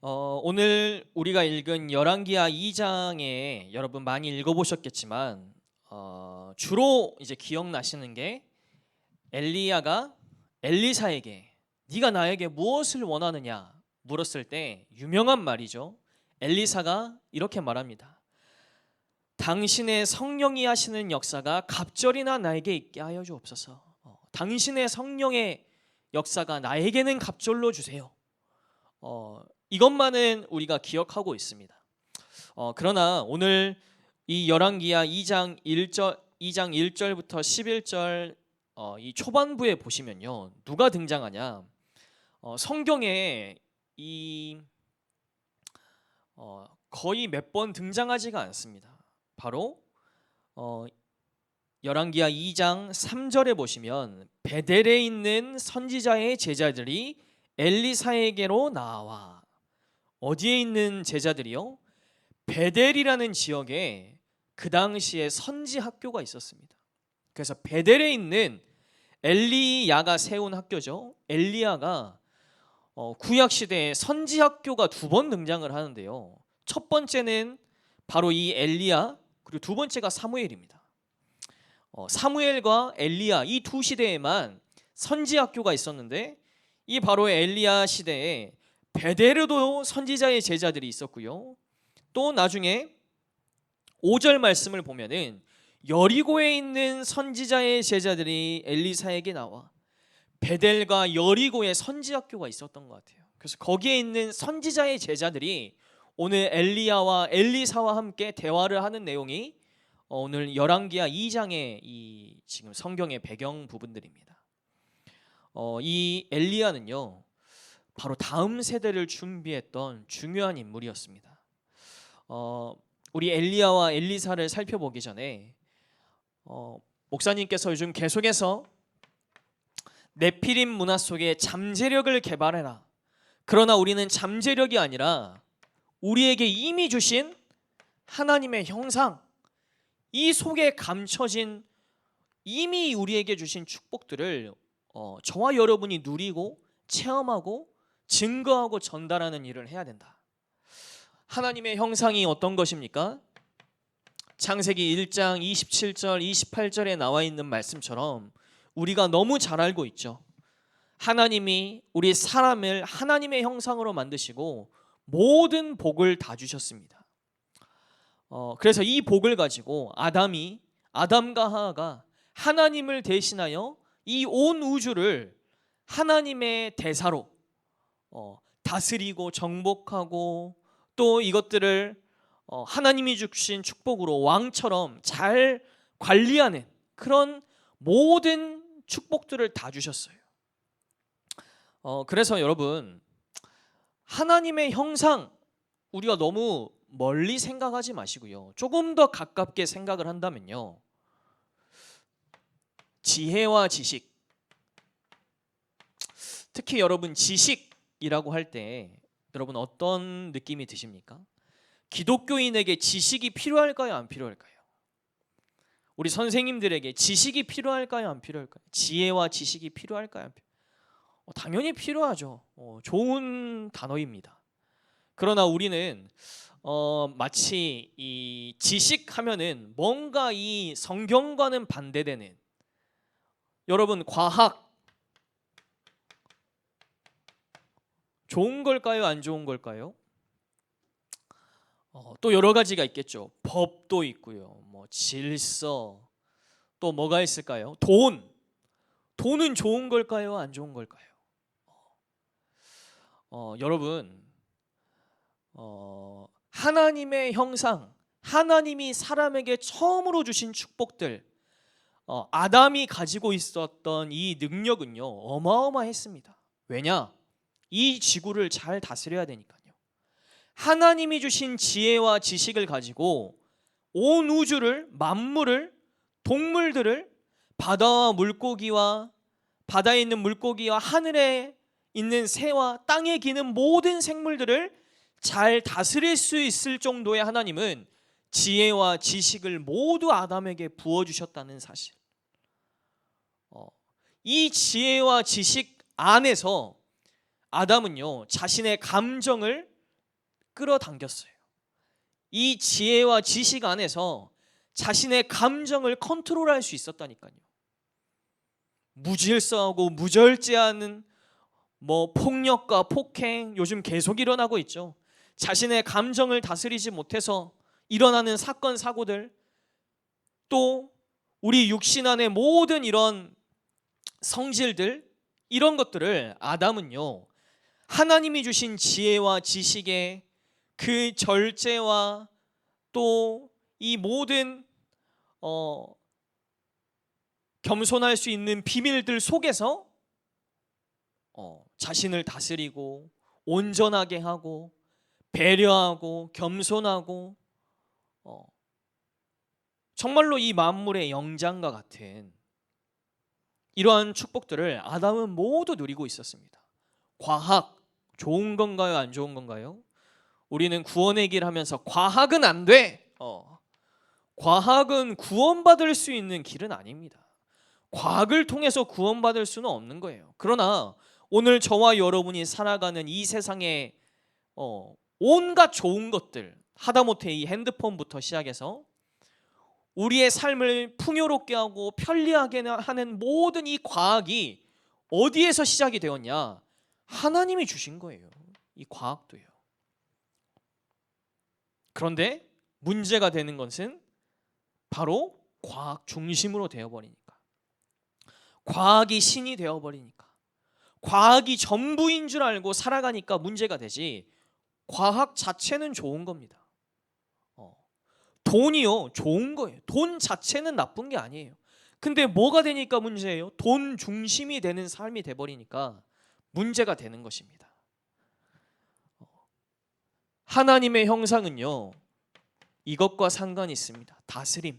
오늘 우리가 읽은 열왕기하 2장에 여러분 많이 읽어보셨겠지만 주로 이제 기억나시는 게 엘리야가 엘리사에게 네가 나에게 무엇을 원하느냐 물었을 때 유명한 말이죠. 엘리사가 이렇게 말합니다. 당신의 성령이 하시는 역사가 갑절이나 나에게 있게 하여 주옵소서. 당신의 성령의 역사가 나에게는 갑절로 주세요. 이것만은 우리가 기억하고 있습니다. 그러나 오늘 이 열왕기하 2장 1절부터 11절 이 초반부에 보시면요. 누가 등장하냐? 성경에 거의 몇 번 등장하지가 않습니다. 바로 열왕기하 2장 3절에 보시면 베델에 있는 선지자의 제자들이 엘리사에게로 나와. 어디에 있는 제자들이요? 베델이라는 지역에 그 당시에 선지 학교가 있었습니다. 그래서 베델에 있는 엘리야가 세운 학교죠. 엘리야가 구약 시대에 선지 학교가 두 번 등장을 하는데요. 첫 번째는 바로 이 엘리야, 그리고 두 번째가 사무엘입니다. 사무엘과 엘리야 이 두 시대에만 선지 학교가 있었는데 이 바로 엘리야 시대에 베델에도 선지자의 제자들이 있었고요. 또 나중에 5절 말씀을 보면은 여리고에 있는 선지자의 제자들이 엘리사에게 나와 베델과 여리고에 선지 학교가 있었던 것 같아요. 그래서 거기에 있는 선지자의 제자들이 오늘 엘리야와 엘리사와 함께 대화를 하는 내용이 오늘 열왕기하 2장의 이 지금 성경의 배경 부분들입니다. 이 엘리야는요 바로 다음 세대를 준비했던 중요한 인물이었습니다. 우리 엘리야와 엘리사를 살펴보기 전에 목사님께서 요즘 계속해서 네피림 문화 속에 잠재력을 개발해라. 그러나 우리는 잠재력이 아니라 우리에게 이미 주신 하나님의 형상, 이 속에 감춰진 이미 우리에게 주신 축복들을 저와 여러분이 누리고 체험하고 증거하고 전달하는 일을 해야 된다. 하나님의 형상이 어떤 것입니까? 창세기 1장 27절 28절에 나와 있는 말씀처럼 우리가 너무 잘 알고 있죠. 하나님이 우리 사람을 하나님의 형상으로 만드시고 모든 복을 다 주셨습니다. 그래서 이 복을 가지고 아담과 하하가 하나님을 대신하여 이 온 우주를 하나님의 대사로 다스리고 정복하고 또 이것들을 하나님이 주신 축복으로 왕처럼 잘 관리하는 그런 모든 축복들을 다 주셨어요. 그래서 여러분 하나님의 형상 우리가 너무 멀리 생각하지 마시고요. 조금 더 가깝게 생각을 한다면요. 지혜와 지식, 특히 여러분 지식이라고 할 때 여러분 어떤 느낌이 드십니까? 기독교인에게 지식이 필요할까요? 안 필요할까요? 우리 선생님들에게 지식이 필요할까요? 안 필요할까요? 지혜와 지식이 필요할까요? 안 필요할까요? 당연히 필요하죠. 좋은 단어입니다. 그러나 우리는 마치 이 지식하면은 뭔가 이 성경과는 반대되는, 여러분 과학 좋은 걸까요? 안 좋은 걸까요? 또 여러 가지가 있겠죠. 법도 있고요. 뭐 질서, 또 뭐가 있을까요? 돈은 좋은 걸까요? 안 좋은 걸까요? 여러분, 하나님의 형상, 하나님이 사람에게 처음으로 주신 축복들, 아담이 가지고 있었던 이 능력은요 어마어마했습니다. 왜냐? 이 지구를 잘 다스려야 되니까요. 하나님이 주신 지혜와 지식을 가지고 온 우주를, 만물을, 동물들을, 바다와 물고기와 바다에 있는 물고기와 하늘에 있는 새와 땅에 기는 모든 생물들을 잘 다스릴 수 있을 정도의 하나님은 지혜와 지식을 모두 아담에게 부어주셨다는 사실. 이 지혜와 지식 안에서 아담은요 자신의 감정을 끌어당겼어요. 이 지혜와 지식 안에서 자신의 감정을 컨트롤할 수 있었다니까요. 무질서하고 무절제하는 폭력과 폭행 요즘 계속 일어나고 있죠. 자신의 감정을 다스리지 못해서 일어나는 사건 사고들, 또 우리 육신 안의 모든 이런 성질들, 이런 것들을 아담은요 하나님이 주신 지혜와 지식의 그 절제와 또 이 모든 겸손할 수 있는 비밀들 속에서 자신을 다스리고 온전하게 하고 배려하고 겸손하고 정말로 이 만물의 영장과 같은 이러한 축복들을 아담은 모두 누리고 있었습니다. 과학 좋은 건가요? 안 좋은 건가요? 우리는 구원의 길 하면서 과학은 안 돼. 과학은 구원받을 수 있는 길은 아닙니다. 과학을 통해서 구원받을 수는 없는 거예요. 그러나 오늘 저와 여러분이 살아가는 이 세상에 온갖 좋은 것들, 하다못해 이 핸드폰부터 시작해서 우리의 삶을 풍요롭게 하고 편리하게 하는 모든 이 과학이 어디에서 시작이 되었냐? 하나님이 주신 거예요. 이 과학도요. 그런데 문제가 되는 것은 바로 과학 중심으로 되어버리니까, 과학이 신이 되어버리니까, 과학이 전부인 줄 알고 살아가니까 문제가 되지, 과학 자체는 좋은 겁니다. 돈이요 좋은 거예요. 돈 자체는 나쁜 게 아니에요. 근데 뭐가 되니까 문제예요? 돈 중심이 되는 삶이 돼버리니까 문제가 되는 것입니다. 하나님의 형상은요 이것과 상관이 있습니다. 다스림.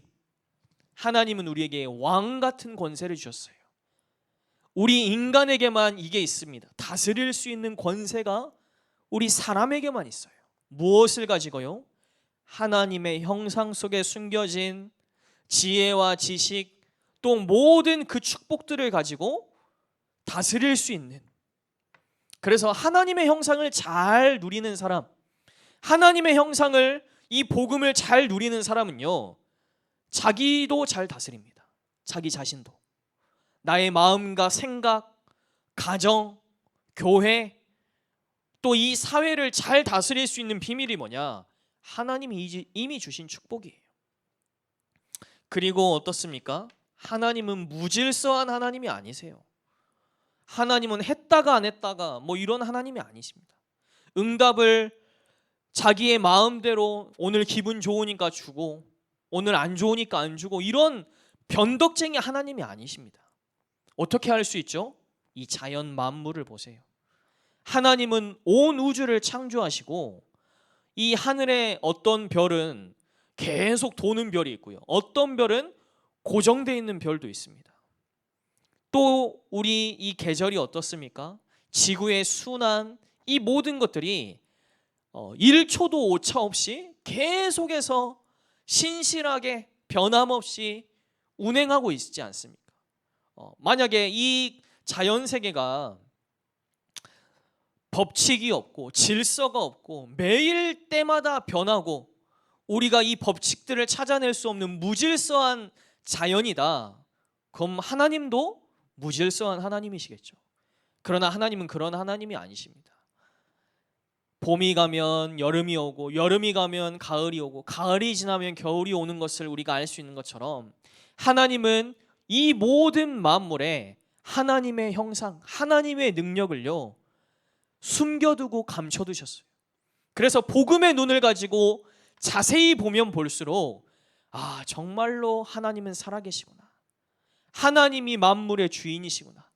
하나님은 우리에게 왕 같은 권세를 주셨어요. 우리 인간에게만 이게 있습니다. 다스릴 수 있는 권세가 우리 사람에게만 있어요. 무엇을 가지고요? 하나님의 형상 속에 숨겨진 지혜와 지식, 또 모든 그 축복들을 가지고 다스릴 수 있는, 그래서 하나님의 형상을 잘 누리는 사람, 하나님의 형상을, 이 복음을 잘 누리는 사람은요 자기도 잘 다스립니다. 자기 자신도, 나의 마음과 생각, 가정, 교회, 또 이 사회를 잘 다스릴 수 있는 비밀이 뭐냐? 하나님이 이미 주신 축복이에요. 그리고 어떻습니까? 하나님은 무질서한 하나님이 아니세요. 하나님은 했다가 안 했다가 이런 하나님이 아니십니다. 응답을 자기의 마음대로 오늘 기분 좋으니까 주고 오늘 안 좋으니까 안 주고 이런 변덕쟁이 하나님이 아니십니다. 어떻게 할 수 있죠? 이 자연 만물을 보세요. 하나님은 온 우주를 창조하시고 이 하늘에 어떤 별은 계속 도는 별이 있고요, 어떤 별은 고정되어 있는 별도 있습니다. 또 우리 이 계절이 어떻습니까? 지구의 순환, 이 모든 것들이 1초도 오차 없이 계속해서 신실하게 변함없이 운행하고 있지 않습니까? 만약에 이 자연 세계가 법칙이 없고 질서가 없고 매일 때마다 변하고 우리가 이 법칙들을 찾아낼 수 없는 무질서한 자연이다. 그럼 하나님도 무질서한 하나님이시겠죠. 그러나 하나님은 그런 하나님이 아니십니다. 봄이 가면 여름이 오고 여름이 가면 가을이 오고 가을이 지나면 겨울이 오는 것을 우리가 알 수 있는 것처럼 하나님은 이 모든 만물에 하나님의 형상, 하나님의 능력을요 숨겨두고 감춰두셨어요. 그래서 복음의 눈을 가지고 자세히 보면 볼수록 정말로 하나님은 살아계시구나. 하나님이 만물의 주인이시구나.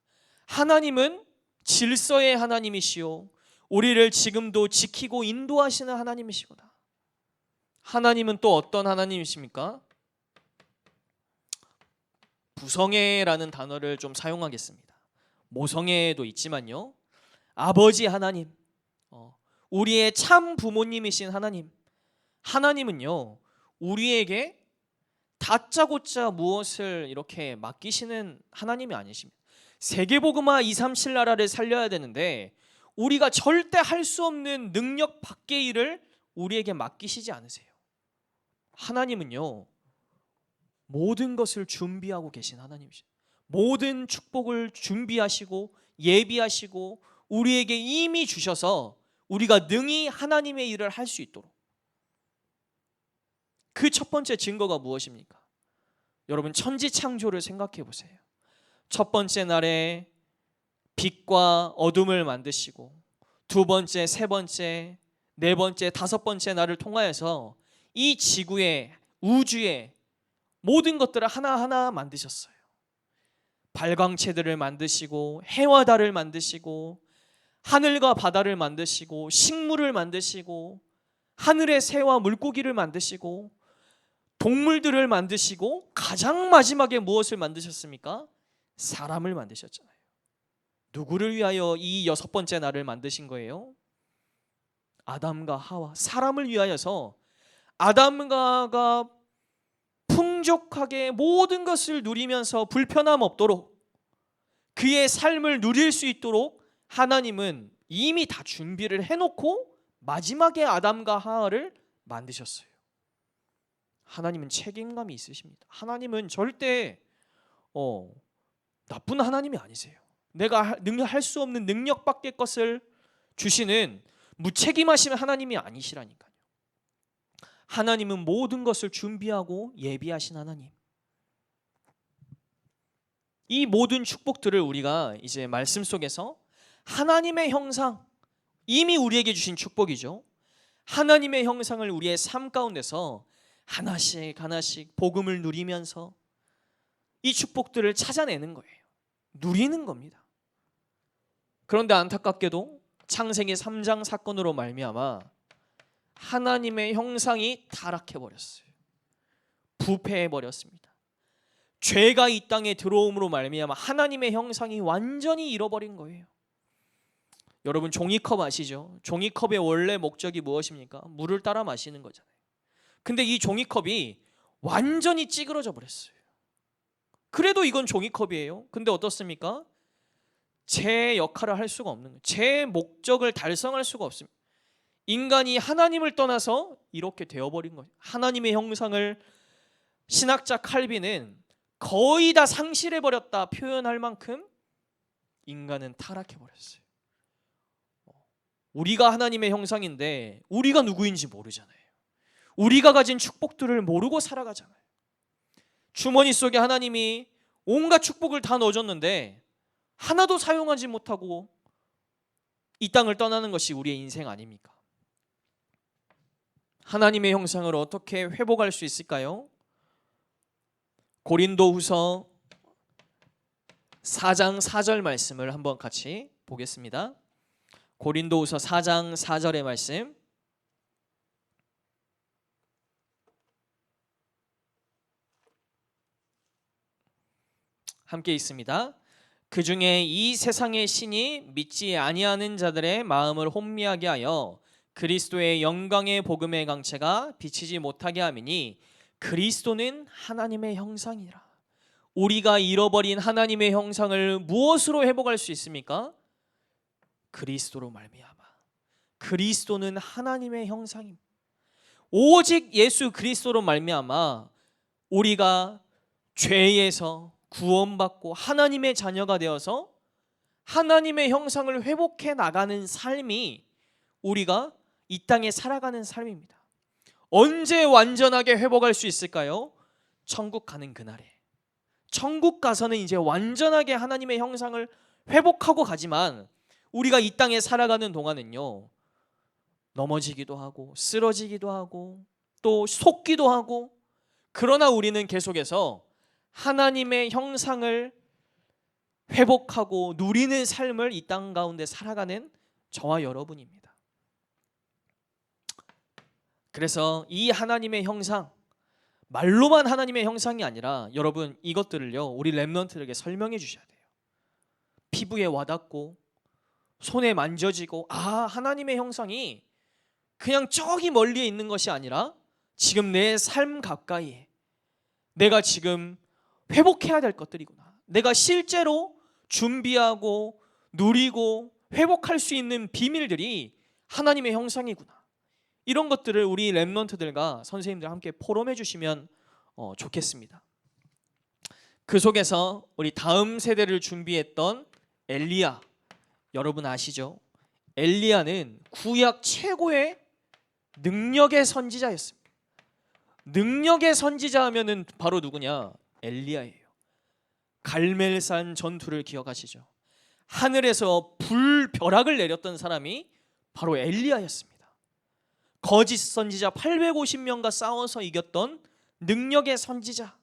하나님은 질서의 하나님이시오. 우리를 지금도 지키고 인도하시는 하나님이시구나. 하나님은 또 어떤 하나님이십니까? 부성애라는 단어를 좀 사용하겠습니다. 모성애도 있지만요. 아버지 하나님, 우리의 참 부모님이신 하나님. 하나님은요, 우리에게 다짜고짜 무엇을 이렇게 맡기시는 하나님이 아니십니다. 세계복음화 237 나라를 살려야 되는데 우리가 절대 할 수 없는 능력 밖의 일을 우리에게 맡기시지 않으세요. 하나님은요, 모든 것을 준비하고 계신 하나님이시죠. 모든 축복을 준비하시고 예비하시고 우리에게 이미 주셔서 우리가 능히 하나님의 일을 할 수 있도록. 그 첫 번째 증거가 무엇입니까? 여러분, 천지창조를 생각해 보세요. 첫 번째 날에 빛과 어둠을 만드시고 두 번째, 세 번째, 네 번째, 다섯 번째 날을 통하여서 이 지구에, 우주에 모든 것들을 하나하나 만드셨어요. 발광체들을 만드시고 해와 달을 만드시고 하늘과 바다를 만드시고 식물을 만드시고 하늘의 새와 물고기를 만드시고 동물들을 만드시고 가장 마지막에 무엇을 만드셨습니까? 사람을 만드셨잖아요. 누구를 위하여 이 여섯 번째 날을 만드신 거예요? 아담과 하와, 사람을 위하여서 아담과 하와가 풍족하게 모든 것을 누리면서 불편함 없도록 그의 삶을 누릴 수 있도록 하나님은 이미 다 준비를 해놓고 마지막에 아담과 하와를 만드셨어요. 하나님은 책임감이 있으십니다. 하나님은 절대 나쁜 하나님이 아니세요. 내가 할 수 없는 능력 밖의 것을 주시는 무책임하신 하나님이 아니시라니까요. 하나님은 모든 것을 준비하고 예비하신 하나님. 이 모든 축복들을 우리가 이제 말씀 속에서 하나님의 형상, 이미 우리에게 주신 축복이죠. 하나님의 형상을 우리의 삶 가운데서 하나씩 하나씩 복음을 누리면서 이 축복들을 찾아내는 거예요. 누리는 겁니다. 그런데 안타깝게도 창세기 3장 사건으로 말미암아 하나님의 형상이 타락해 버렸어요. 부패해 버렸습니다. 죄가 이 땅에 들어옴으로 말미암아 하나님의 형상이 완전히 잃어버린 거예요. 여러분, 종이컵 아시죠? 종이컵의 원래 목적이 무엇입니까? 물을 따라 마시는 거잖아요. 근데 이 종이컵이 완전히 찌그러져 버렸어요. 그래도 이건 종이컵이에요. 근데 어떻습니까? 제 역할을 할 수가 없는 거예요. 제 목적을 달성할 수가 없습니다. 인간이 하나님을 떠나서 이렇게 되어버린 거예요. 하나님의 형상을 신학자 칼빈은 거의 다 상실해버렸다 표현할 만큼 인간은 타락해버렸어요. 우리가 하나님의 형상인데 우리가 누구인지 모르잖아요. 우리가 가진 축복들을 모르고 살아가잖아요. 주머니 속에 하나님이 온갖 축복을 다 넣어줬는데 하나도 사용하지 못하고 이 땅을 떠나는 것이 우리의 인생 아닙니까? 하나님의 형상을 어떻게 회복할 수 있을까요? 고린도후서 4장 4절 말씀을 한번 같이 보겠습니다. 고린도후서 4장 4절의 말씀, 함께 있습니다. 그 중에 이 세상의 신이 믿지 아니하는 자들의 마음을 혼미하게 하여 그리스도의 영광의 복음의 강체가 비치지 못하게 함이니 그리스도는 하나님의 형상이라. 우리가 잃어버린 하나님의 형상을 무엇으로 회복할 수 있습니까? 그리스도로 말미암아. 그리스도는 하나님의 형상입니다. 오직 예수 그리스도로 말미암아 우리가 죄에서 구원받고 하나님의 자녀가 되어서 하나님의 형상을 회복해 나가는 삶이 우리가 이 땅에 살아가는 삶입니다. 언제 완전하게 회복할 수 있을까요? 천국 가는 그날에. 천국 가서는 이제 완전하게 하나님의 형상을 회복하고 가지만 우리가 이 땅에 살아가는 동안은요, 넘어지기도 하고 쓰러지기도 하고 또 속기도 하고, 그러나 우리는 계속해서 하나님의 형상을 회복하고 누리는 삶을 이 땅 가운데 살아가는 저와 여러분입니다. 그래서 이 하나님의 형상, 말로만 하나님의 형상이 아니라 여러분 이것들을요, 우리 렘넌트들에게 설명해 주셔야 돼요. 피부에 와닿고 손에 만져지고, 하나님의 형상이 그냥 저기 멀리에 있는 것이 아니라 지금 내 삶 가까이에 내가 지금 회복해야 될 것들이구나. 내가 실제로 준비하고 누리고 회복할 수 있는 비밀들이 하나님의 형상이구나. 이런 것들을 우리 렘넌트들과 선생님들 함께 포럼해 주시면 좋겠습니다. 그 속에서 우리 다음 세대를 준비했던 엘리야, 여러분 아시죠? 엘리야는 구약 최고의 능력의 선지자였습니다. 능력의 선지자 하면은 바로 누구냐? 엘리야예요. 갈멜산 전투를 기억하시죠? 하늘에서 불벼락을 내렸던 사람이 바로 엘리야였습니다. 거짓 선지자 850명과 싸워서 이겼던 능력의 선지자.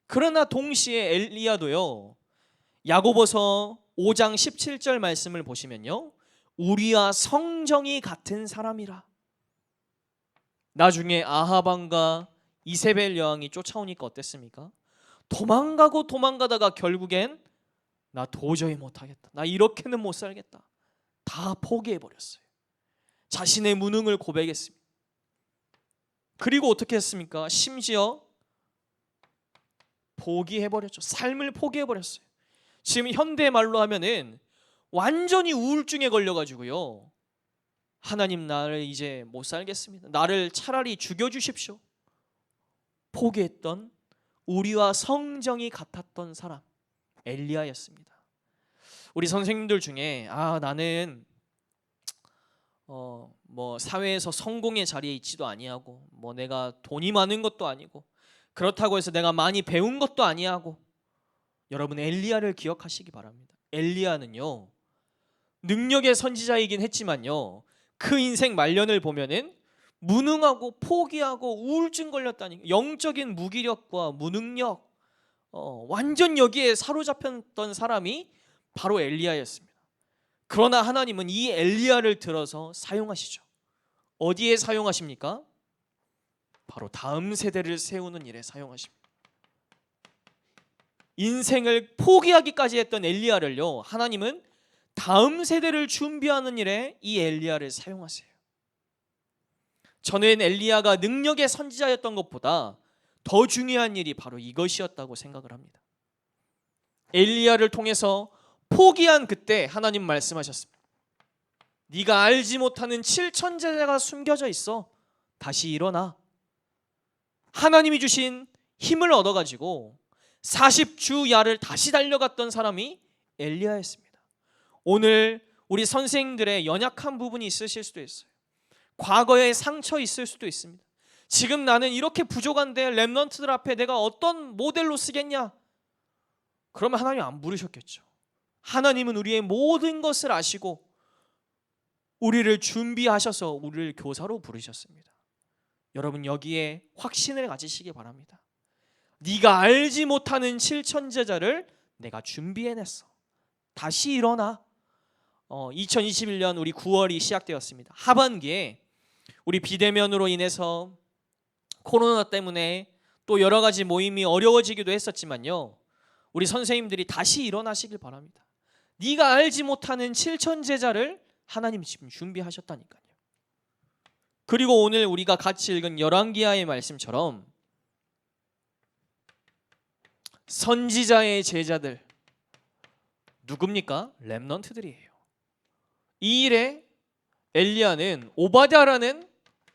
그러나 동시에 엘리야도요, 야고보서 5장 17절 말씀을 보시면요, 우리와 성정이 같은 사람이라. 나중에 아합 왕과 이세벨 여왕이 쫓아오니까 어땠습니까? 도망가고 도망가다가 결국엔 나 도저히 못하겠다, 나 이렇게는 못 살겠다, 다 포기해버렸어요. 자신의 무능을 고백했습니다. 그리고 어떻게 했습니까? 심지어 포기해버렸죠. 삶을 포기해버렸어요. 지금 현대 말로 하면은 완전히 우울증에 걸려가지고요, 하나님 나를 이제 못 살겠습니다, 나를 차라리 죽여주십시오, 포기했던, 우리와 성정이 같았던 사람 엘리야였습니다. 우리 선생님들 중에 나는 뭐 사회에서 성공의 자리에 있지도 아니하고, 뭐 내가 돈이 많은 것도 아니고, 그렇다고 해서 내가 많이 배운 것도 아니하고, 여러분 엘리야를 기억하시기 바랍니다. 엘리야는요, 능력의 선지자이긴 했지만요, 그 인생 말년을 보면은 무능하고 포기하고 우울증 걸렸다니, 영적인 무기력과 무능력, 완전 여기에 사로잡혔던 사람이 바로 엘리야였습니다. 그러나 하나님은 이 엘리야를 들어서 사용하시죠. 어디에 사용하십니까? 바로 다음 세대를 세우는 일에 사용하십니다. 인생을 포기하기까지 했던 엘리야를요, 하나님은 다음 세대를 준비하는 일에 이 엘리야를 사용하세요. 저는 엘리야가 능력의 선지자였던 것보다 더 중요한 일이 바로 이것이었다고 생각을 합니다. 엘리야를 통해서 포기한 그때 하나님 말씀하셨습니다. 네가 알지 못하는 7천 제자가 숨겨져 있어, 다시 일어나. 하나님이 주신 힘을 얻어가지고 40주 야를 다시 달려갔던 사람이 엘리야였습니다. 오늘 우리 선생님들의 연약한 부분이 있으실 수도 있어요. 과거에 상처 있을 수도 있습니다. 지금 나는 이렇게 부족한데 렘넌트들 앞에 내가 어떤 모델로 쓰겠냐? 그러면 하나님 안 부르셨겠죠. 하나님은 우리의 모든 것을 아시고 우리를 준비하셔서 우리를 교사로 부르셨습니다. 여러분 여기에 확신을 가지시기 바랍니다. 네가 알지 못하는 7천 제자를 내가 준비해냈어, 다시 일어나. 2021년 우리 9월이 시작되었습니다. 하반기에 우리 비대면으로 인해서 코로나 때문에 또 여러 가지 모임이 어려워지기도 했었지만요, 우리 선생님들이 다시 일어나시길 바랍니다. 네가 알지 못하는 7천 제자를 하나님이 지금 준비하셨다니까요. 그리고 오늘 우리가 같이 읽은 열왕기하의 말씀처럼 선지자의 제자들 누굽니까? 렘넌트들이에요. 이 일에 엘리야는 오바댜라는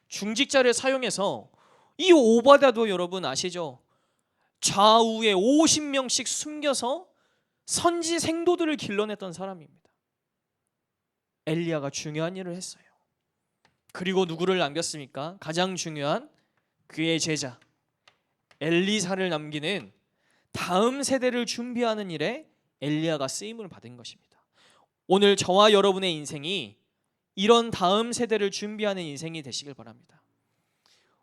중직자를 사용해서, 이 오바댜도 여러분 아시죠? 좌우에 50명씩 숨겨서 선지 생도들을 길러냈던 사람입니다. 엘리야가 중요한 일을 했어요. 그리고 누구를 남겼습니까? 가장 중요한 그의 제자 엘리사를 남기는 다음 세대를 준비하는 일에 엘리야가 쓰임을 받은 것입니다. 오늘 저와 여러분의 인생이 이런 다음 세대를 준비하는 인생이 되시길 바랍니다.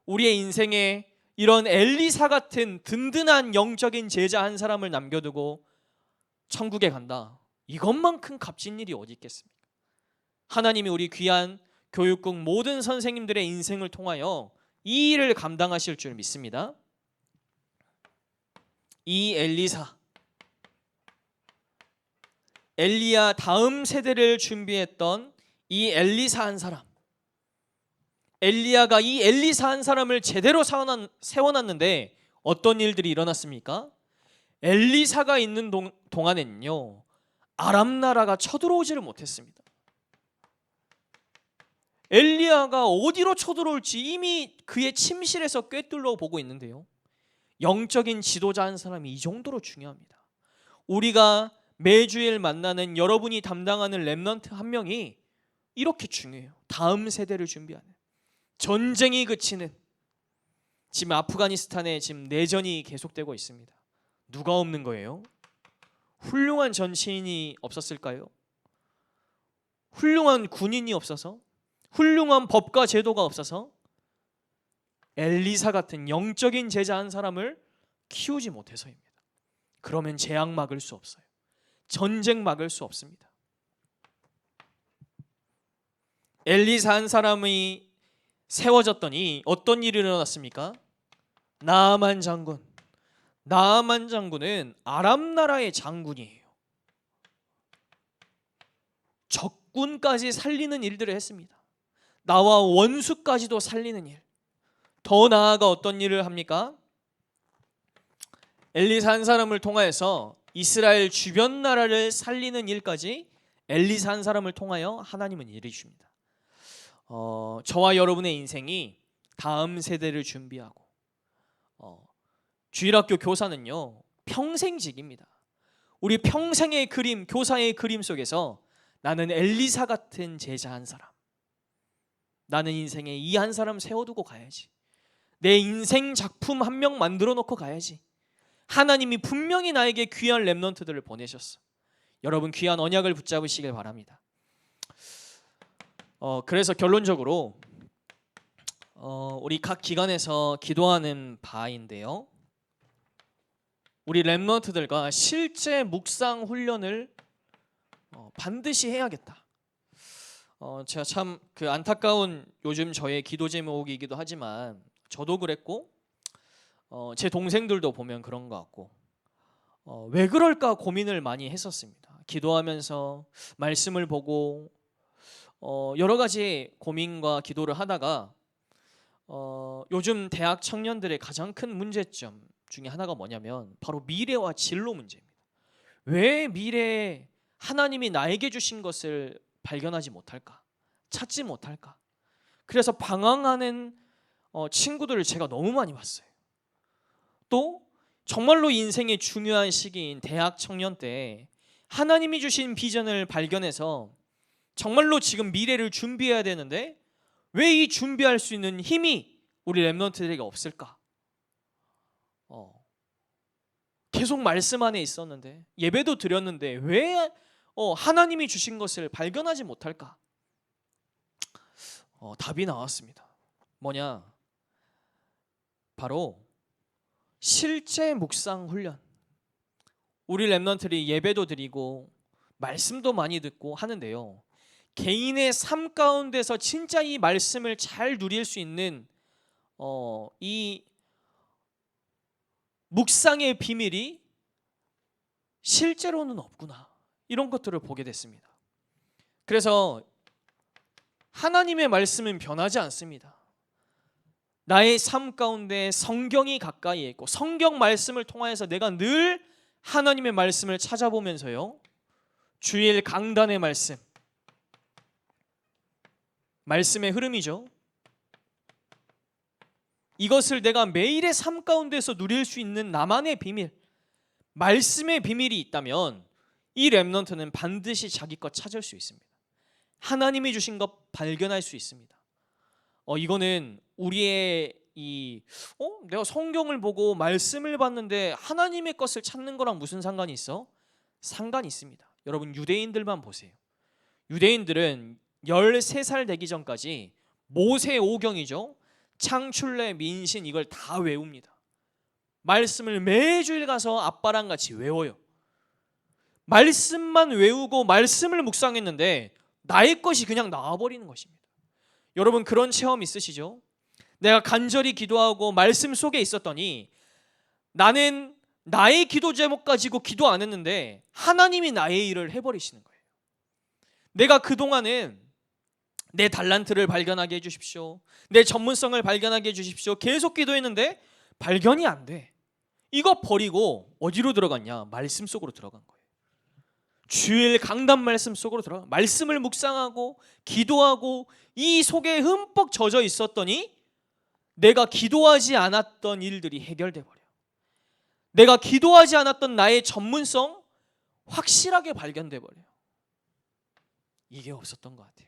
우리의 인생에 이런 엘리사 같은 든든한 영적인 제자 한 사람을 남겨두고 천국에 간다. 이것만큼 값진 일이 어디 있겠습니까? 하나님이 우리 귀한 교육국 모든 선생님들의 인생을 통하여 이 일을 감당하실 줄 믿습니다. 이 엘리야 다음 세대를 준비했던 이 엘리사 한 사람, 엘리야가 이 엘리사 한 사람을 제대로 세워놨는데 어떤 일들이 일어났습니까? 엘리사가 있는 동안에는요, 아람 나라가 쳐들어오지를 못했습니다. 엘리야가 어디로 쳐들어올지 이미 그의 침실에서 꿰뚫러 보고 있는데요, 영적인 지도자 한 사람이 이 정도로 중요합니다. 우리가 매주일 만나는 여러분이 담당하는 렘넌트 한 명이 이렇게 중요해요. 다음 세대를 준비하는, 전쟁이 그치는, 지금 아프가니스탄에 지금 내전이 계속되고 있습니다. 누가 없는 거예요? 훌륭한 전시인이 없었을까요? 훌륭한 군인이 없어서? 훌륭한 법과 제도가 없어서? 엘리사 같은 영적인 제자 한 사람을 키우지 못해서입니다. 그러면 재앙 막을 수 없어요. 전쟁 막을 수 없습니다. 엘리사 한 사람이 세워졌더니 어떤 일이 일어났습니까? 나아만 장군은 아람 나라의 장군이에요. 적군까지 살리는 일들을 했습니다. 나와 원수까지도 살리는 일. 더 나아가 어떤 일을 합니까? 엘리사 한 사람을 통하여서 이스라엘 주변 나라를 살리는 일까지 엘리사 한 사람을 통하여 하나님은 일해 주십니다. 저와 여러분의 인생이 다음 세대를 준비하고, 주일학교 교사는요 평생직입니다. 우리 평생의 그림, 교사의 그림 속에서 나는 엘리사 같은 제자 한 사람, 나는 인생에 이 한 사람 세워두고 가야지. 내 인생 작품 한 명 만들어 놓고 가야지. 하나님이 분명히 나에게 귀한 렘넌트들을 보내셨어. 여러분 귀한 언약을 붙잡으시길 바랍니다. 그래서 결론적으로 우리 각 기관에서 기도하는 바인데요, 우리 렘넌트들과 실제 묵상 훈련을 반드시 해야겠다. 제가 참 그 안타까운 요즘 저의 기도 제목이기도 하지만 저도 그랬고 제 동생들도 보면 그런 것 같고, 왜 그럴까 고민을 많이 했었습니다. 기도하면서 말씀을 보고 여러 가지 고민과 기도를 하다가 요즘 대학 청년들의 가장 큰 문제점 중에 하나가 뭐냐면 바로 미래와 진로 문제입니다. 왜 미래에 하나님이 나에게 주신 것을 발견하지 못할까? 찾지 못할까? 그래서 방황하는 친구들을 제가 너무 많이 봤어요. 또 정말로 인생의 중요한 시기인 대학 청년 때 하나님이 주신 비전을 발견해서 정말로 지금 미래를 준비해야 되는데 왜 이 준비할 수 있는 힘이 우리 렘넌트들에게 없을까? 계속 말씀 안에 있었는데, 예배도 드렸는데 왜 하나님이 주신 것을 발견하지 못할까? 답이 나왔습니다. 뭐냐? 바로 실제 묵상 훈련. 우리 렘넌트들이 예배도 드리고 말씀도 많이 듣고 하는데요, 개인의 삶 가운데서 진짜 이 말씀을 잘 누릴 수 있는 이 묵상의 비밀이 실제로는 없구나, 이런 것들을 보게 됐습니다. 그래서 하나님의 말씀은 변하지 않습니다. 나의 삶 가운데 성경이 가까이에 있고 성경 말씀을 통하여서 내가 늘 하나님의 말씀을 찾아보면서요, 주일 강단의 말씀, 말씀의 흐름이죠. 이것을 내가 매일의 삶 가운데서 누릴 수 있는 나만의 비밀, 말씀의 비밀이 있다면 이 렘넌트는 반드시 자기 것 찾을 수 있습니다. 하나님이 주신 것 발견할 수 있습니다. 이거는 우리의 내가 성경을 보고 말씀을 봤는데 하나님의 것을 찾는 거랑 무슨 상관이 있어? 상관이 있습니다. 여러분 유대인들만 보세요. 유대인들은 13살 되기 전까지 모세 오경이죠. 창출래 민신 이걸 다 외웁니다. 말씀을 매주일 가서 아빠랑 같이 외워요. 말씀만 외우고 말씀을 묵상했는데 나의 것이 그냥 나와버리는 것입니다. 여러분 그런 체험 있으시죠? 내가 간절히 기도하고 말씀 속에 있었더니 나는 나의 기도 제목 가지고 기도 안 했는데 하나님이 나의 일을 해버리시는 거예요. 내가 그동안은 내 달란트를 발견하게 해주십시오, 내 전문성을 발견하게 해주십시오 계속 기도했는데 발견이 안 돼. 이거 버리고 어디로 들어갔냐? 말씀 속으로 들어간 거예요. 주일 강단 말씀 속으로 들어가 말씀을 묵상하고 기도하고 이 속에 흠뻑 젖어 있었더니 내가 기도하지 않았던 일들이 해결돼 버려요. 내가 기도하지 않았던 나의 전문성 확실하게 발견돼 버려요. 이게 없었던 것 같아요.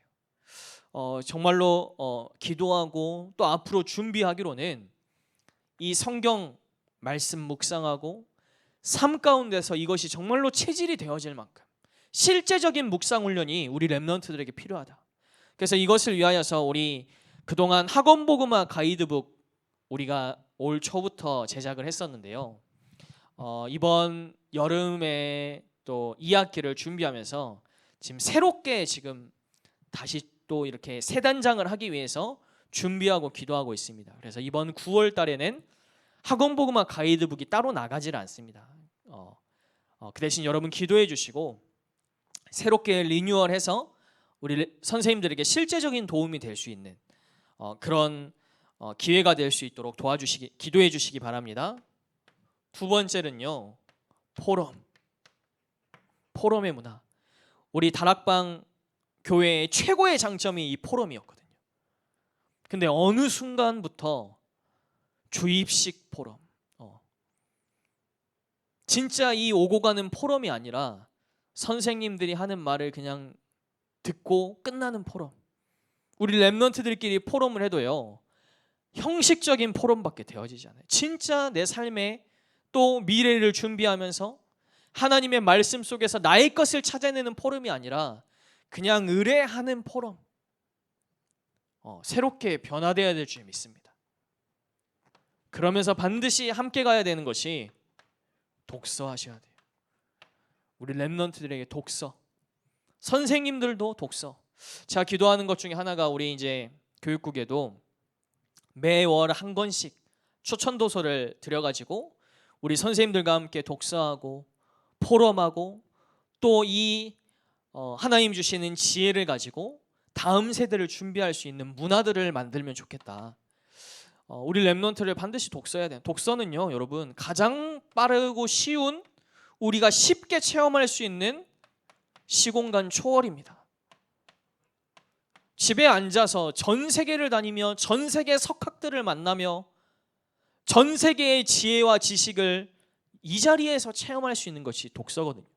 정말로 기도하고 또 앞으로 준비하기로는 이 성경 말씀 묵상하고 삶 가운데서 이것이 정말로 체질이 되어질 만큼 실제적인 묵상 훈련이 우리 렘넌트들에게 필요하다. 그래서 이것을 위하여서 우리 그동안 학원 복음화 가이드북 우리가 올 초부터 제작을 했었는데요. 이번 여름에 또 2학기를 준비하면서 지금 새롭게 지금 다시 또 이렇게 새 단장을 하기 위해서 준비하고 기도하고 있습니다. 그래서 이번 9월 달에는 학원 복음화 가이드북이 따로 나가질 않습니다. 그 대신 여러분 기도해 주시고 새롭게 리뉴얼해서 우리 선생님들에게 실제적인 도움이 될 수 있는 그런 기회가 될 수 있도록 기도해 주시기 바랍니다. 두 번째는요, 포럼의 문화. 우리 다락방 교회의 최고의 장점이 이 포럼이었거든요. 근데 어느 순간부터 주입식 포럼, 진짜 이 오고 가는 포럼이 아니라 선생님들이 하는 말을 그냥 듣고 끝나는 포럼. 우리 렘넌트들끼리 포럼을 해도요, 형식적인 포럼밖에 되어지지 않아요. 진짜 내 삶에 또 미래를 준비하면서 하나님의 말씀 속에서 나의 것을 찾아내는 포럼이 아니라 그냥 의뢰하는 포럼. 새롭게 변화되어야 될 줄 믿습니다. 그러면서 반드시 함께 가야 되는 것이 독서하셔야 돼요. 우리 렘넌트들에게 독서, 선생님들도 독서. 제가 기도하는 것 중에 하나가 우리 이제 교육국에도 매월 한 권씩 추천도서를 들여가지고 우리 선생님들과 함께 독서하고 포럼하고 또 이 하나님 주시는 지혜를 가지고 다음 세대를 준비할 수 있는 문화들을 만들면 좋겠다. 우리 렘넌트를 반드시 독서해야 돼요. 독서는요, 여러분 가장 빠르고 쉬운 우리가 쉽게 체험할 수 있는 시공간 초월입니다. 집에 앉아서 전 세계를 다니며 전 세계 석학들을 만나며 전 세계의 지혜와 지식을 이 자리에서 체험할 수 있는 것이 독서거든요.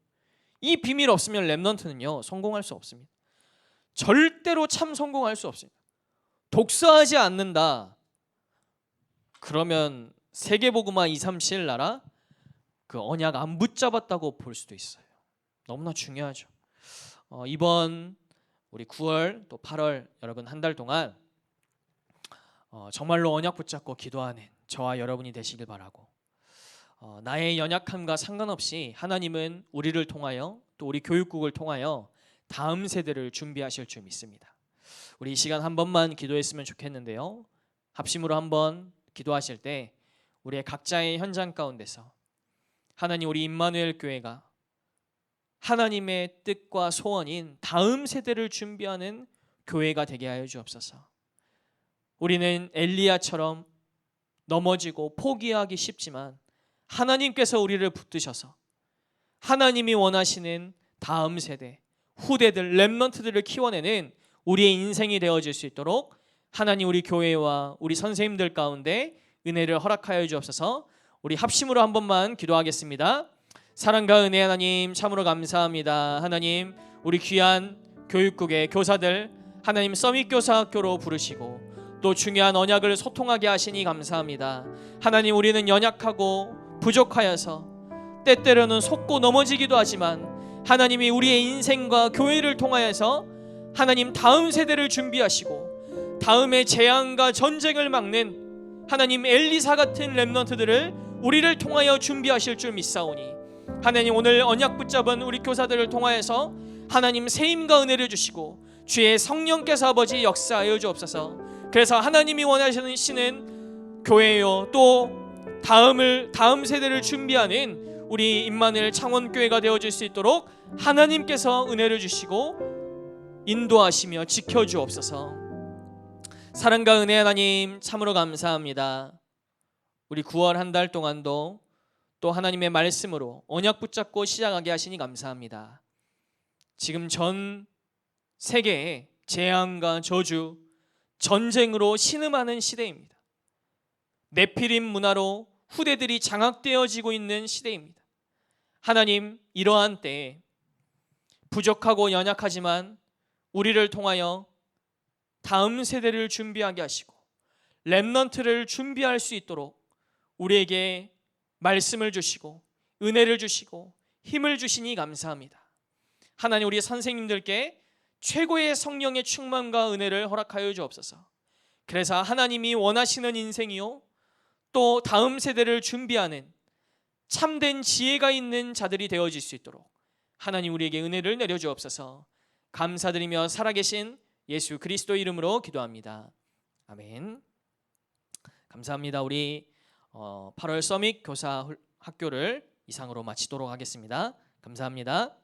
이 비밀 없으면 렘넌트는요 성공할 수 없습니다. 절대로 참 성공할 수 없습니다. 독서하지 않는다 그러면 세계복음화 237 나라 그 언약 안 붙잡았다고 볼 수도 있어요. 너무나 중요하죠. 이번 우리 9월 또 8월 여러분 한 달 동안 정말로 언약 붙잡고 기도하는 저와 여러분이 되시길 바라고, 나의 연약함과 상관없이 하나님은 우리를 통하여 또 우리 교육국을 통하여 다음 세대를 준비하실 줄 믿습니다. 우리 이 시간 한 번만 기도했으면 좋겠는데요, 합심으로 한번 기도하실 때 우리의 각자의 현장 가운데서 하나님, 우리 임마누엘 교회가 하나님의 뜻과 소원인 다음 세대를 준비하는 교회가 되게 하여 주옵소서. 우리는 엘리야처럼 넘어지고 포기하기 쉽지만 하나님께서 우리를 붙드셔서 하나님이 원하시는 다음 세대, 후대들, 렘넌트들을 키워내는 우리의 인생이 되어질 수 있도록 하나님 우리 교회와 우리 선생님들 가운데 은혜를 허락하여 주옵소서. 우리 합심으로 한 번만 기도하겠습니다. 사랑과 은혜 하나님 참으로 감사합니다. 하나님 우리 귀한 교육국의 교사들 하나님 서밋 교사 학교로 부르시고 또 중요한 언약을 소통하게 하시니 감사합니다. 하나님 우리는 연약하고 부족하여서 때때로는 속고 넘어지기도 하지만 하나님이 우리의 인생과 교회를 통하여서 하나님 다음 세대를 준비하시고 다음의 재앙과 전쟁을 막는 하나님 엘리사 같은 렘넌트들을 우리를 통하여 준비하실 줄 믿사오니 하나님 오늘 언약 붙잡은 우리 교사들을 통하여서 하나님 세임과 은혜를 주시고 주의 성령께서 아버지 역사하여 주옵소서. 그래서 하나님이 원하시는 교회요 또 다음 세대를 준비하는 우리 임마누엘 창원교회가 되어질 수 있도록 하나님께서 은혜를 주시고 인도하시며 지켜주옵소서. 사랑과 은혜 하나님 참으로 감사합니다. 우리 9월 한 달 동안도 또 하나님의 말씀으로 언약 붙잡고 시작하게 하시니 감사합니다. 지금 전 세계에 재앙과 저주, 전쟁으로 신음하는 시대입니다. 네피림 문화로 후대들이 장악되어지고 있는 시대입니다. 하나님 이러한 때에 부족하고 연약하지만 우리를 통하여 다음 세대를 준비하게 하시고 렘넌트를 준비할 수 있도록 우리에게 말씀을 주시고 은혜를 주시고 힘을 주시니 감사합니다. 하나님 우리 선생님들께 최고의 성령의 충만과 은혜를 허락하여 주옵소서. 그래서 하나님이 원하시는 인생이요 또 다음 세대를 준비하는 참된 지혜가 있는 자들이 되어질 수 있도록 하나님 우리에게 은혜를 내려주옵소서. 감사드리며 살아계신 예수 그리스도 이름으로 기도합니다. 아멘. 감사합니다. 우리 8월 서밋 교사 학교를 이상으로 마치도록 하겠습니다. 감사합니다.